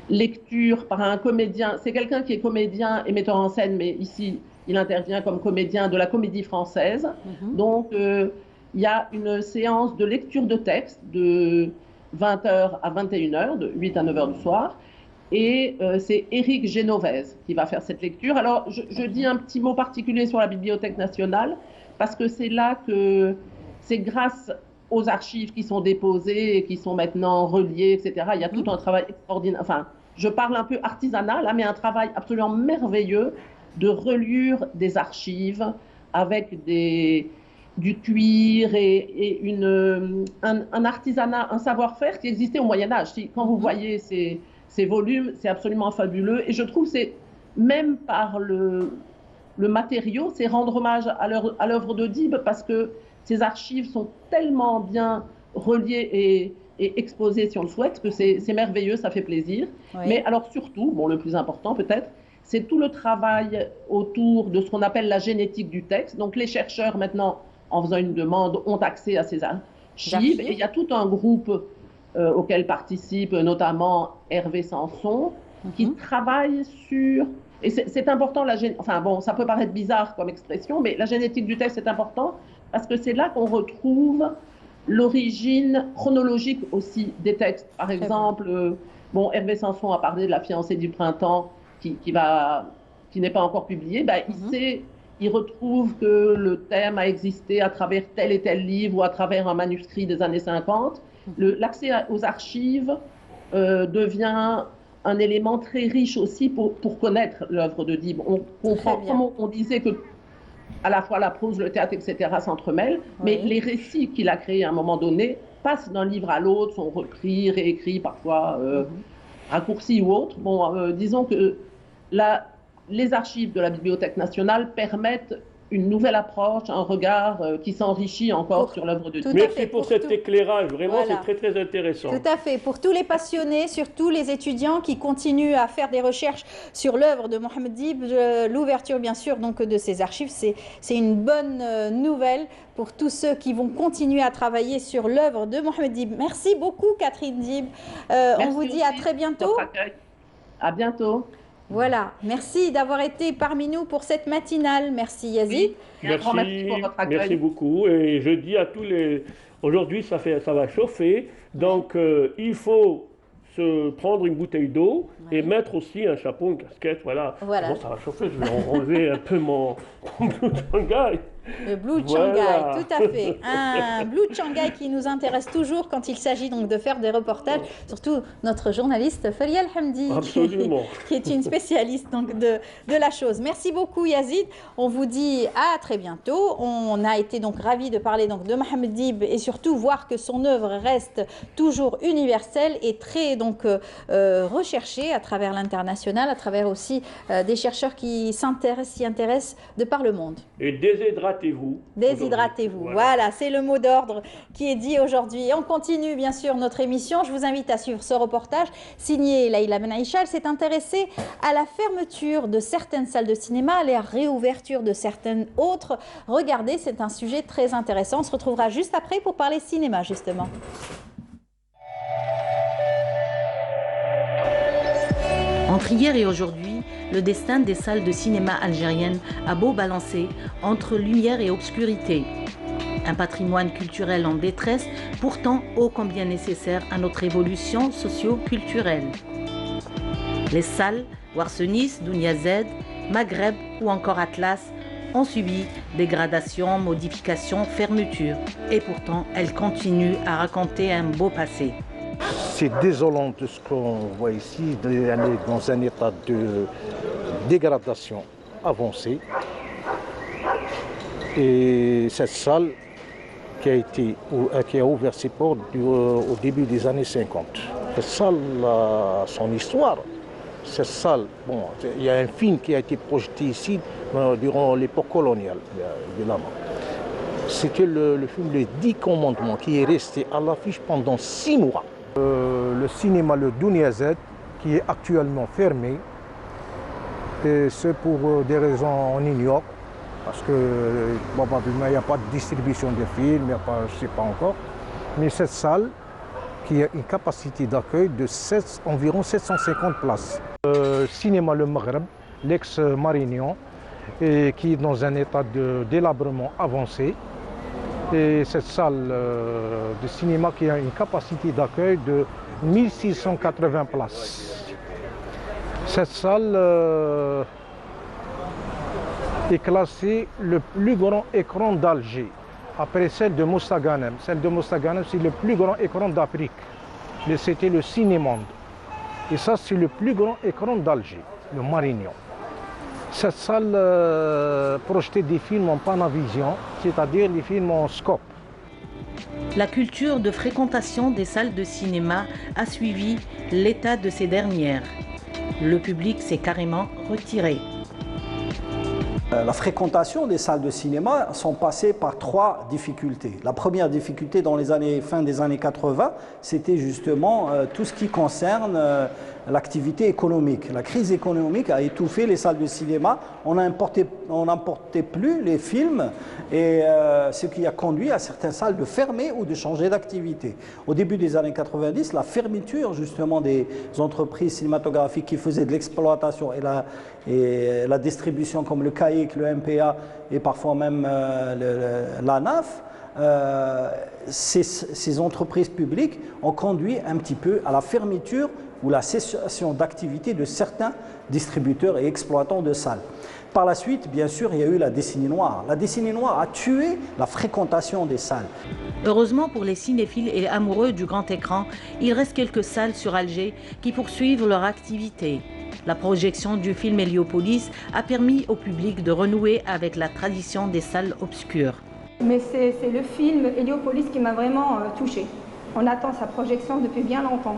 lecture par un comédien. C'est quelqu'un qui est comédien et metteur en scène, mais ici, il intervient comme comédien de la Comédie Française. Donc, il y a une séance de lecture de texte de 20h à 21h, de 8 à 9h du soir. Et c'est Éric Génovèse qui va faire cette lecture. Alors, je dis un petit mot particulier sur la Bibliothèque nationale, parce que c'est là que c'est grâce aux archives qui sont déposées et qui sont maintenant reliées, etc. Il y a tout un travail extraordinaire. Enfin, je parle un peu artisanal, là, mais un travail absolument merveilleux de reliure des archives avec du cuir et un artisanat, un savoir-faire qui existait au Moyen-Âge. Quand vous voyez ces volumes, c'est absolument fabuleux. Et je trouve que c'est, même par le matériau, c'est rendre hommage à l'œuvre de Dib, parce que ces archives sont tellement bien reliées et exposées, si on le souhaite, que c'est merveilleux, ça fait plaisir. Mais alors surtout, bon, le plus important peut-être, c'est tout le travail autour de ce qu'on appelle la génétique du texte. Donc les chercheurs maintenant, en faisant une demande, ont accès à ces archives. Et il y a tout un groupe auquel participe notamment Hervé Sanson, qui travaille sur... Et c'est important, enfin bon, ça peut paraître bizarre comme expression, mais la génétique du texte est important parce que c'est là qu'on retrouve l'origine chronologique aussi des textes. Par exemple, bon, Hervé Sanson a parlé de La fiancée du printemps qui n'est pas encore publiée. Ben, il retrouve que le thème a existé à travers tel et tel livre ou à travers un manuscrit des années 50. L'accès aux archives devient un élément très riche aussi pour connaître l'œuvre de Dib. On comprend, comme on disait que à la fois la prose, le théâtre, etc. s'entremêlent, mais les récits qu'il a créés à un moment donné passent d'un livre à l'autre, sont repris, réécrits, parfois raccourcis ou autres. Bon, disons que les archives de la Bibliothèque nationale permettent une nouvelle approche, un regard qui s'enrichit encore sur l'œuvre de Dib. Merci pour cet éclairage, vraiment c'est très très intéressant. Tout à fait, pour tous les passionnés, surtout les étudiants qui continuent à faire des recherches sur l'œuvre de Mohamed Dib, l'ouverture bien sûr donc de ces archives, c'est une bonne nouvelle pour tous ceux qui vont continuer à travailler sur l'œuvre de Mohamed Dib. Merci beaucoup Catherine Dib, on vous dit à très bientôt. À bientôt. Voilà, merci d'avoir été parmi nous pour cette matinale. Merci Yazid. Merci beaucoup. Et je dis à tous les... Aujourd'hui, ça va chauffer. Donc, il faut se prendre une bouteille d'eau et mettre aussi un chapeau, une casquette. Voilà. Bon, ça va chauffer. Je vais enlever un peu mon Blue Shanghai. Le Blue Shanghai, tout à fait. Un Blue Shanghai qui nous intéresse toujours quand il s'agit donc de faire des reportages, surtout notre journaliste Faria Hamdi, qui est une spécialiste donc de la chose. Merci beaucoup Yazid. On vous dit à très bientôt. On a été donc ravis de parler donc de Mohamed Dib et surtout voir que son œuvre reste toujours universelle et très donc recherchée à travers l'international, à travers aussi des chercheurs qui s'y intéressent de par le monde. Et déshydratez-vous. Déshydratez-vous, voilà, c'est le mot d'ordre qui est dit aujourd'hui. Et on continue bien sûr notre émission. Je vous invite à suivre ce reportage signé Laïla Ben Aïcha. Elle s'est intéressée à la fermeture de certaines salles de cinéma, à la réouverture de certaines autres. Regardez, c'est un sujet très intéressant. On se retrouvera juste après pour parler cinéma justement. Entre hier et aujourd'hui, le destin des salles de cinéma algériennes a beau balancer entre lumière et obscurité. Un patrimoine culturel en détresse, pourtant ô combien nécessaire à notre évolution socio-culturelle. Les salles, Warsenis, Dounia Z, Maghreb ou encore Atlas ont subi dégradations, modifications, fermetures. Et pourtant, elles continuent à raconter un beau passé. C'est désolant de ce qu'on voit ici, dans un état de dégradation avancée. Et cette salle qui a ouvert ses portes au début des années 50. Cette salle a son histoire. Cette salle, bon, il y a un film qui a été projeté ici durant l'époque coloniale, évidemment. C'était le film Les 10 Commandements qui est resté à l'affiche pendant 6 mois. Le cinéma Le Dounia Z qui est actuellement fermé, et c'est pour des raisons on ignore, parce que probablement il n'y a pas de distribution de films, je ne sais pas encore. Mais cette salle qui a une capacité d'accueil de environ 750 places. Cinéma Le Maghreb, l'ex-Marignan, qui est dans un état de délabrement avancé. Et cette salle de cinéma qui a une capacité d'accueil de 1680 places. Cette salle est classée le plus grand écran d'Alger, après celle de Mostaganem. Celle de Mostaganem, c'est le plus grand écran d'Afrique. C'était le Cinémonde. Et ça, c'est le plus grand écran d'Alger, le Marignan. Cette salle projetait des films en Panavision, c'est-à-dire les films en scope. La culture de fréquentation des salles de cinéma a suivi l'état de ces dernières. Le public s'est carrément retiré. La fréquentation des salles de cinéma sont passées par 3 difficultés. La première difficulté dans les fin des années 80, c'était justement tout ce qui concerne l'activité économique. La crise économique a étouffé les salles de cinéma. On n'importait plus les films, et ce qui a conduit à certaines salles de fermer ou de changer d'activité. Au début des années 90, la fermeture justement des entreprises cinématographiques qui faisaient de l'exploitation et la distribution comme le CAIC, le MPA et parfois même l'ANAF, ces entreprises publiques ont conduit un petit peu à la fermeture ou la cessation d'activité de certains distributeurs et exploitants de salles. Par la suite, bien sûr, il y a eu la décennie noire. La décennie noire a tué la fréquentation des salles. Heureusement pour les cinéphiles et amoureux du grand écran, il reste quelques salles sur Alger qui poursuivent leur activité. La projection du film Héliopolis a permis au public de renouer avec la tradition des salles obscures. Mais c'est le film Héliopolis qui m'a vraiment touchée. On attend sa projection depuis bien longtemps.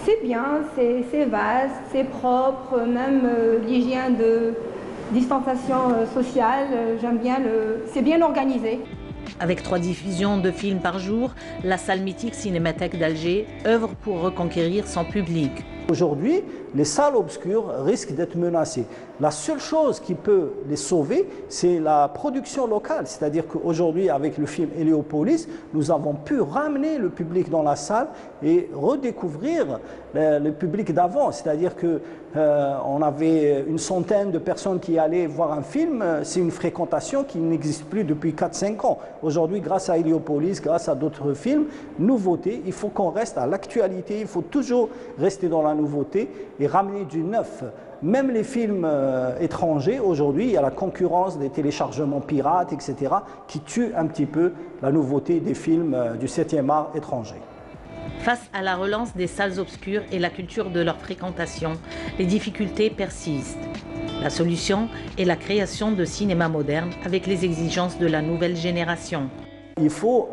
C'est bien, c'est vaste, c'est propre, même l'hygiène de distanciation sociale, j'aime bien c'est bien organisé. Avec 3 diffusions de films par jour, la salle mythique Cinémathèque d'Alger œuvre pour reconquérir son public. Aujourd'hui, les salles obscures risquent d'être menacées. La seule chose qui peut les sauver, c'est la production locale. C'est-à-dire qu'aujourd'hui, avec le film Héliopolis, nous avons pu ramener le public dans la salle et redécouvrir le public d'avant. C'est-à-dire qu'on avait une centaine de personnes qui allaient voir un film. C'est une fréquentation qui n'existe plus depuis 4-5 ans. Aujourd'hui, grâce à Héliopolis, grâce à d'autres films, nouveautés, il faut qu'on reste à l'actualité. Il faut toujours rester dans la nouveauté et ramener du neuf. Même les films étrangers, aujourd'hui, il y a la concurrence des téléchargements pirates, etc., qui tuent un petit peu la nouveauté des films du 7e art étranger. Face à la relance des salles obscures et la culture de leur fréquentation, les difficultés persistent. La solution est la création de cinéma moderne avec les exigences de la nouvelle génération. Il faut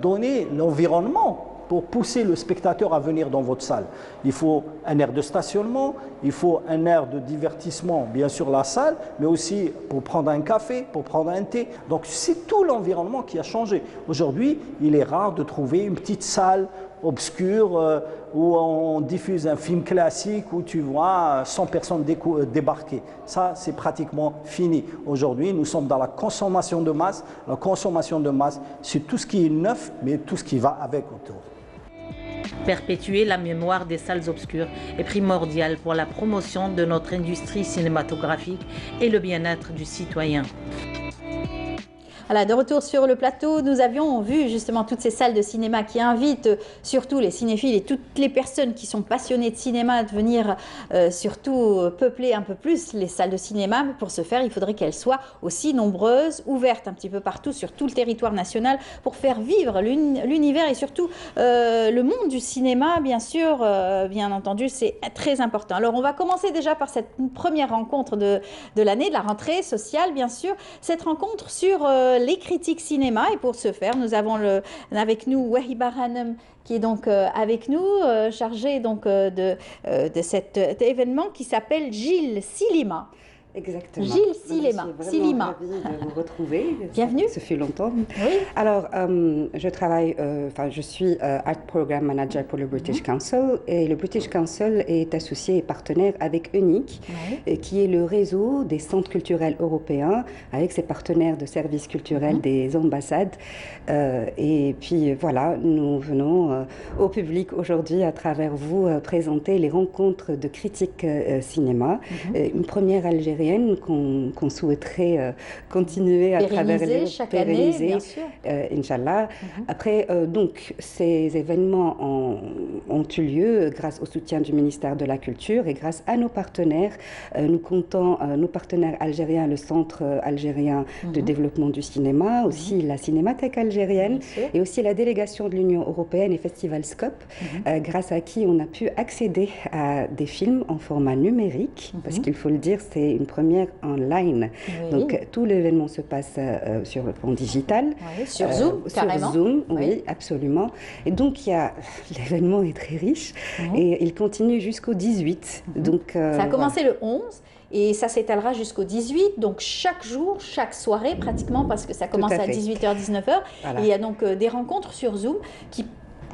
donner l'environnement pour pousser le spectateur à venir dans votre salle. Il faut un aire de stationnement, il faut un aire de divertissement, bien sûr la salle, mais aussi pour prendre un café, pour prendre un thé. Donc c'est tout l'environnement qui a changé. Aujourd'hui, il est rare de trouver une petite salle obscure où on diffuse un film classique où tu vois 100 personnes débarquer. Ça, c'est pratiquement fini. Aujourd'hui, nous sommes dans la consommation de masse. La consommation de masse, c'est tout ce qui est neuf, mais tout ce qui va avec autour. Perpétuer la mémoire des salles obscures est primordial pour la promotion de notre industrie cinématographique et le bien-être du citoyen. Voilà, de retour sur le plateau, nous avions vu justement toutes ces salles de cinéma qui invitent surtout les cinéphiles et toutes les personnes qui sont passionnées de cinéma à venir surtout peupler un peu plus les salles de cinéma. Mais pour ce faire, il faudrait qu'elles soient aussi nombreuses, ouvertes un petit peu partout sur tout le territoire national pour faire vivre l'univers et surtout le monde du cinéma, bien sûr, bien entendu, c'est très important. Alors on va commencer déjà par cette première rencontre de l'année, de la rentrée sociale, bien sûr, cette rencontre sur les critiques cinéma, et pour ce faire nous avons avec nous Wahiba Hanem qui est donc avec nous, chargé donc de cet événement qui s'appelle Gilles Silima. Exactement. Gilles Silima. Je suis vraiment ravie de vous retrouver. Bienvenue. Ça fait longtemps. Oui. Alors, je travaille, je suis Art Program Manager pour le British Council, et le British Council est associé et partenaire avec EUNIC, qui est le réseau des centres culturels européens, avec ses partenaires de services culturels des ambassades. Et puis voilà, nous venons au public aujourd'hui, à travers vous, présenter les rencontres de critiques cinéma. Une première algérienne qu'on souhaiterait continuer à travers les chaque année, bien sûr. Inch'Allah. Après, donc, ces événements ont eu lieu grâce au soutien du ministère de la Culture et grâce à nos partenaires. Nous comptons nos partenaires algériens, le Centre algérien de développement du cinéma, aussi la Cinémathèque algérienne et aussi la délégation de l'Union européenne et Festival Scope, grâce à qui on a pu accéder à des films en format numérique, parce qu'il faut le dire, c'est une première en ligne. Donc tout l'événement se passe sur le plan digital. Sur Zoom, carrément. Sur Zoom, oui, absolument. Et donc l'événement est très riche et il continue jusqu'au 18. Donc, ça a commencé le 11 et ça s'étalera jusqu'au 18. Donc chaque jour, chaque soirée pratiquement, parce que ça commence à 18h, 19h. Voilà. Et il y a donc des rencontres sur Zoom qui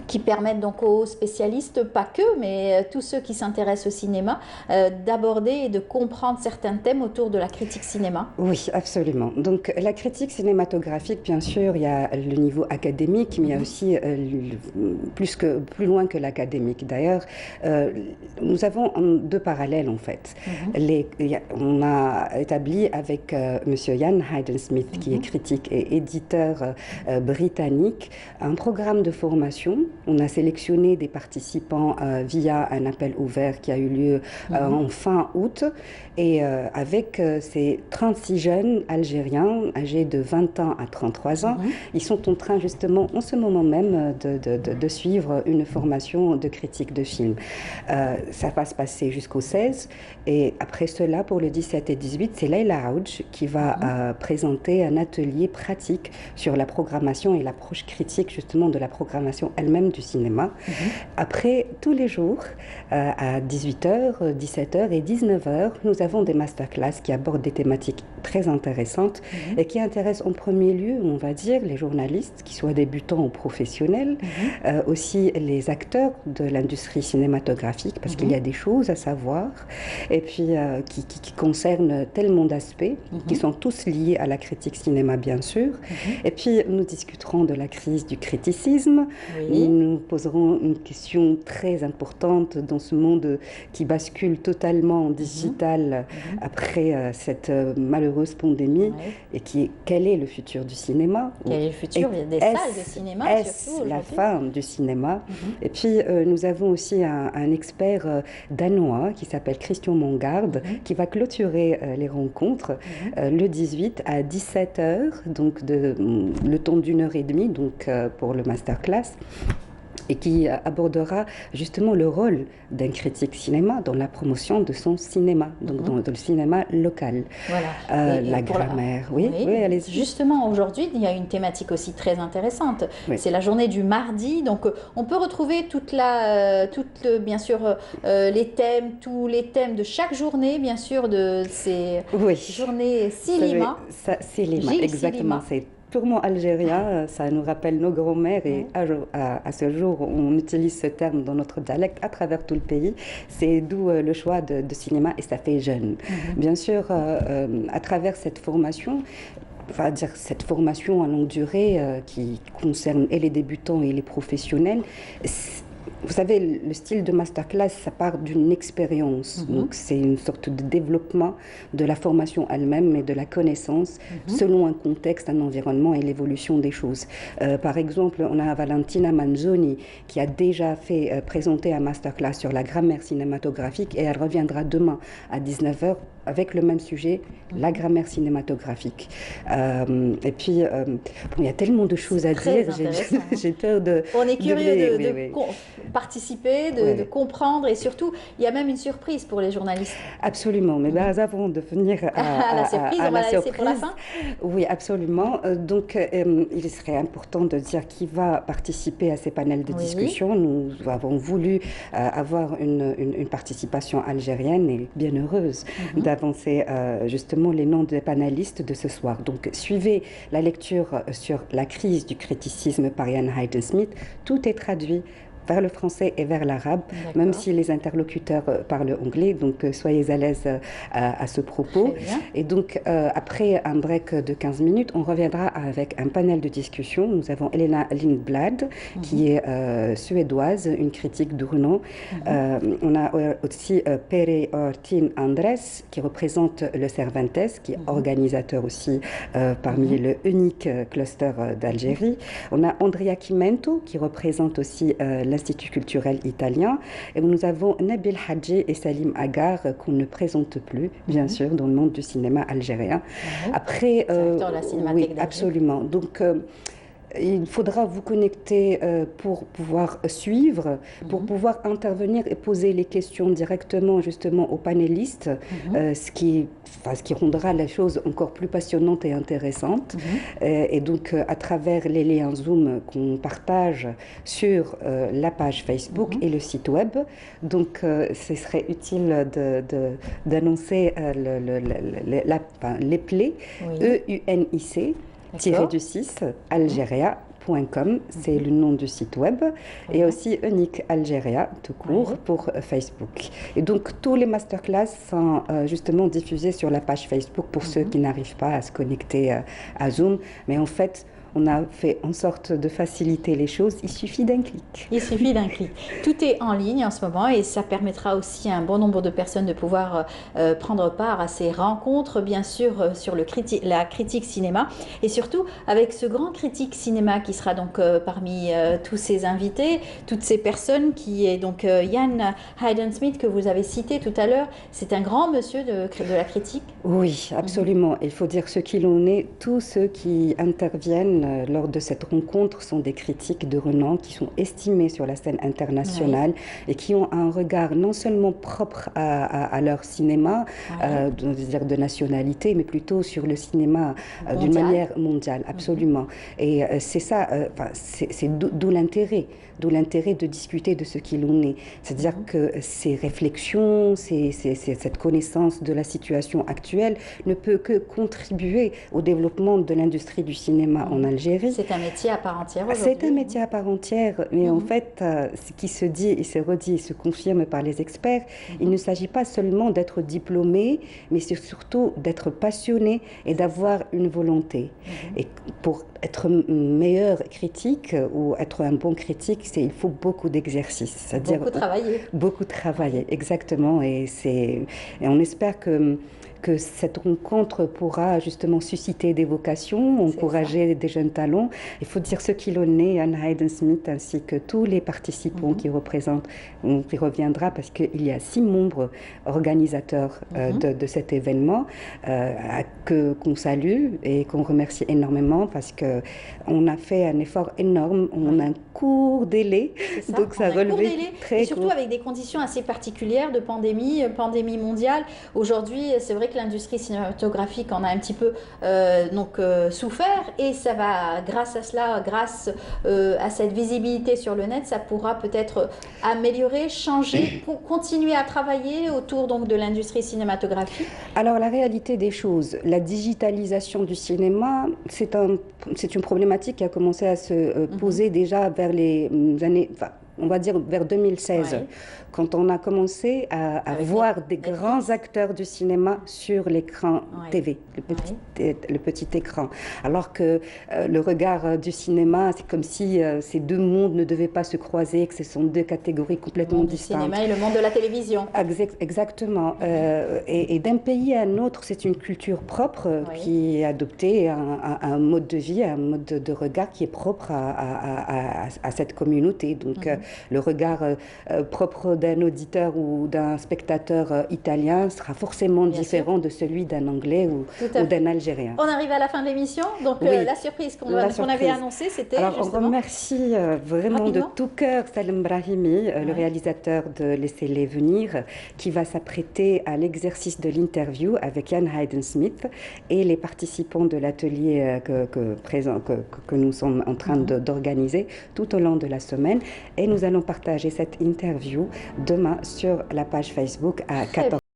qui permettent donc aux spécialistes, pas que, mais tous ceux qui s'intéressent au cinéma, d'aborder et de comprendre certains thèmes autour de la critique cinéma. Oui, absolument. Donc la critique cinématographique, bien sûr, il y a le niveau académique, mais il y a aussi plus loin que l'académique. D'ailleurs, nous avons deux parallèles en fait. On a établi avec Monsieur Ian Hayden-Smith, qui est critique et éditeur britannique, un programme de formation. On a sélectionné des participants via un appel ouvert qui a eu lieu en fin août, et avec ces 36 jeunes Algériens âgés de 20 ans à 33 ans, ils sont en train justement en ce moment même de suivre une formation de critique de film. Ça va se passer jusqu'au 16, et après cela, pour le 17 et 18, c'est Leila Aouj qui va présenter un atelier pratique sur la programmation et l'approche critique justement de la programmation elle-même du cinéma. Après, tous les jours, à 18h, 17h et 19h, nous avons des masterclass qui abordent des thématiques très intéressantes et qui intéressent en premier lieu, on va dire, les journalistes, qu'ils soient débutants ou professionnels, aussi les acteurs de l'industrie cinématographique, parce qu'il y a des choses à savoir, et puis qui concernent tellement d'aspects, qui sont tous liés à la critique cinéma, bien sûr. Et puis, nous discuterons de la crise du criticisme. Nous poserons une question très importante dans ce monde qui bascule totalement en digital après cette malheureuse pandémie, et quel est le futur du cinéma? Quel est le futur des salles de cinéma? Est-ce la fin du cinéma? Et puis, nous avons aussi un expert danois qui s'appelle Christian Mongarde, qui va clôturer les rencontres le 18 à 17h, donc le temps d'1h30 donc, pour le masterclass, et qui abordera justement le rôle d'un critique cinéma dans la promotion de son cinéma, donc dans le cinéma local. Voilà. La grammaire, oui, allez-y. Justement, aujourd'hui, il y a une thématique aussi très intéressante. C'est la journée du mardi, donc on peut retrouver bien sûr, les thèmes, tous les thèmes de chaque journée, bien sûr, de ces journées cinéma. Cinéma, exactement, c'est purement algérien, ça nous rappelle nos grands-mères, et à ce jour, on utilise ce terme dans notre dialecte à travers tout le pays. C'est d'où le choix de cinéma, et ça fait jeune. Bien sûr, à travers cette formation, cette formation à longue durée qui concerne et les débutants et les professionnels, vous savez, le style de masterclass, ça part d'une expérience. Donc, c'est une sorte de développement de la formation elle-même et de la connaissance selon un contexte, un environnement et l'évolution des choses. Par exemple, on a Valentina Manzoni qui a déjà fait présenter un masterclass sur la grammaire cinématographique, et elle reviendra demain à 19h avec le même sujet, la grammaire cinématographique. Et puis, il y a tellement de choses à dire. J'ai peur de... On est curieux de participer, de comprendre, et surtout, il y a même une surprise pour les journalistes. Absolument, mais avant de venir à la surprise, on va la laisser pour la fin. Oui, absolument. Donc, il serait important de dire qui va participer à ces panels de discussion. Nous avons voulu avoir une participation algérienne et bien heureuse d'avancer justement les noms des panélistes de ce soir. Donc, suivez la lecture sur la crise du criticisme par Ian Hayden-Smith. Tout est traduit vers le français et vers l'arabe, même si les interlocuteurs parlent anglais, donc soyez à l'aise à ce propos. Et donc, après un break de 15 minutes, on reviendra avec un panel de discussion. Nous avons Elena Lindblad, qui est suédoise, une critique d'Urno. On a aussi Pere Ortin Andres, qui représente le Cervantes, qui est organisateur aussi parmi le unique cluster d'Algérie. On a Andrea Chimento, qui représente aussi l'Institut culturel italien. Et nous avons Nabil Hadji et Salim Agar, qu'on ne présente plus, bien sûr, dans le monde du cinéma algérien. Après, oui, absolument. Donc, il faudra vous connecter pour pouvoir suivre, pour pouvoir intervenir et poser les questions directement justement aux panélistes, ce qui rendra la chose encore plus passionnante et intéressante. Et donc, à travers les liens Zoom qu'on partage sur la page Facebook et le site web. Donc, ce serait utile d'annoncer les plaies, EUNIC, _6, Algéria, uniquealgeria.com, c'est le nom du site web, et aussi Unique Algeria, tout court, pour Facebook. Et donc, tous les masterclass sont justement diffusés sur la page Facebook pour ceux qui n'arrivent pas à se connecter à Zoom. Mais en fait, on a fait en sorte de faciliter les choses, il suffit d'un clic. Il suffit d'un clic. Tout est en ligne en ce moment et ça permettra aussi à un bon nombre de personnes de pouvoir prendre part à ces rencontres, bien sûr, sur la critique cinéma. Et surtout, avec ce grand critique cinéma qui sera donc parmi tous ces invités, toutes ces personnes, qui est donc Jan Hayden-Smith, que vous avez cité tout à l'heure. C'est un grand monsieur de la critique. Oui, absolument. Il faut dire ce qu'il en est. Tous ceux qui interviennent lors de cette rencontre sont des critiques de renom qui sont estimés sur la scène internationale et qui ont un regard non seulement propre à leur cinéma, de nationalité, mais plutôt sur le cinéma d'une manière mondiale, absolument. Et c'est ça, c'est d'où l'intérêt de discuter de ce qu'il en est. C'est-à-dire que ces réflexions, cette connaissance de la situation actuelle ne peut que contribuer au développement de l'industrie du cinéma en Algérie. C'est un métier à part entière aujourd'hui. C'est un métier à part entière, mais en fait, ce qui se dit et se redit et se confirme par les experts, il ne s'agit pas seulement d'être diplômé, mais c'est surtout d'être passionné et d'avoir une volonté. Et pour être meilleur critique ou être un bon critique, il faut beaucoup d'exercice. C'est-à-dire beaucoup travailler. Beaucoup travailler, exactement. Et on espère que cette rencontre pourra justement susciter des vocations, encourager des jeunes talents. Il faut dire ce qu'il en est, Jan Hayden-Smith, ainsi que tous les participants qui représentent. On y reviendra parce qu'il y a 6 membres organisateurs de cet événement qu'on salue et qu'on remercie énormément parce qu'on a fait un effort énorme. On a un court délai, donc ça relevait très et surtout avec des conditions assez particulières de pandémie mondiale. Aujourd'hui, c'est vrai que l'industrie cinématographique en a un petit peu souffert et ça va, grâce à cela, grâce à cette visibilité sur le net, ça pourra peut-être améliorer, changer, pour continuer à travailler autour donc de l'industrie cinématographique. Alors la réalité des choses, la digitalisation du cinéma, c'est une problématique qui a commencé à se poser déjà vers les années, on va dire vers 2016, quand on a commencé à voir des grands acteurs du cinéma sur l'écran TV, le petit écran. Alors que le regard du cinéma, c'est comme si ces deux mondes ne devaient pas se croiser, que ce sont deux catégories complètement distinctes. Le monde du cinéma et le monde de la télévision. Exactement. Et d'un pays à un autre, c'est une culture propre qui est adoptée, un mode de vie, un mode de regard qui est propre à cette communauté. Donc, le regard propre d'un auditeur ou d'un spectateur italien sera forcément différent de celui d'un Anglais ou d'un Algérien. On arrive à la fin de l'émission, donc la surprise qu'on avait annoncée, c'était justement... On remercie vraiment de tout cœur Salem Brahimi, le réalisateur de Laissez-les venir, qui va s'apprêter à l'exercice de l'interview avec Jan Hayden-Smith et les participants de l'atelier que nous sommes en train d'organiser tout au long de la semaine. Et nous allons partager cette interview demain sur la page Facebook à 14h.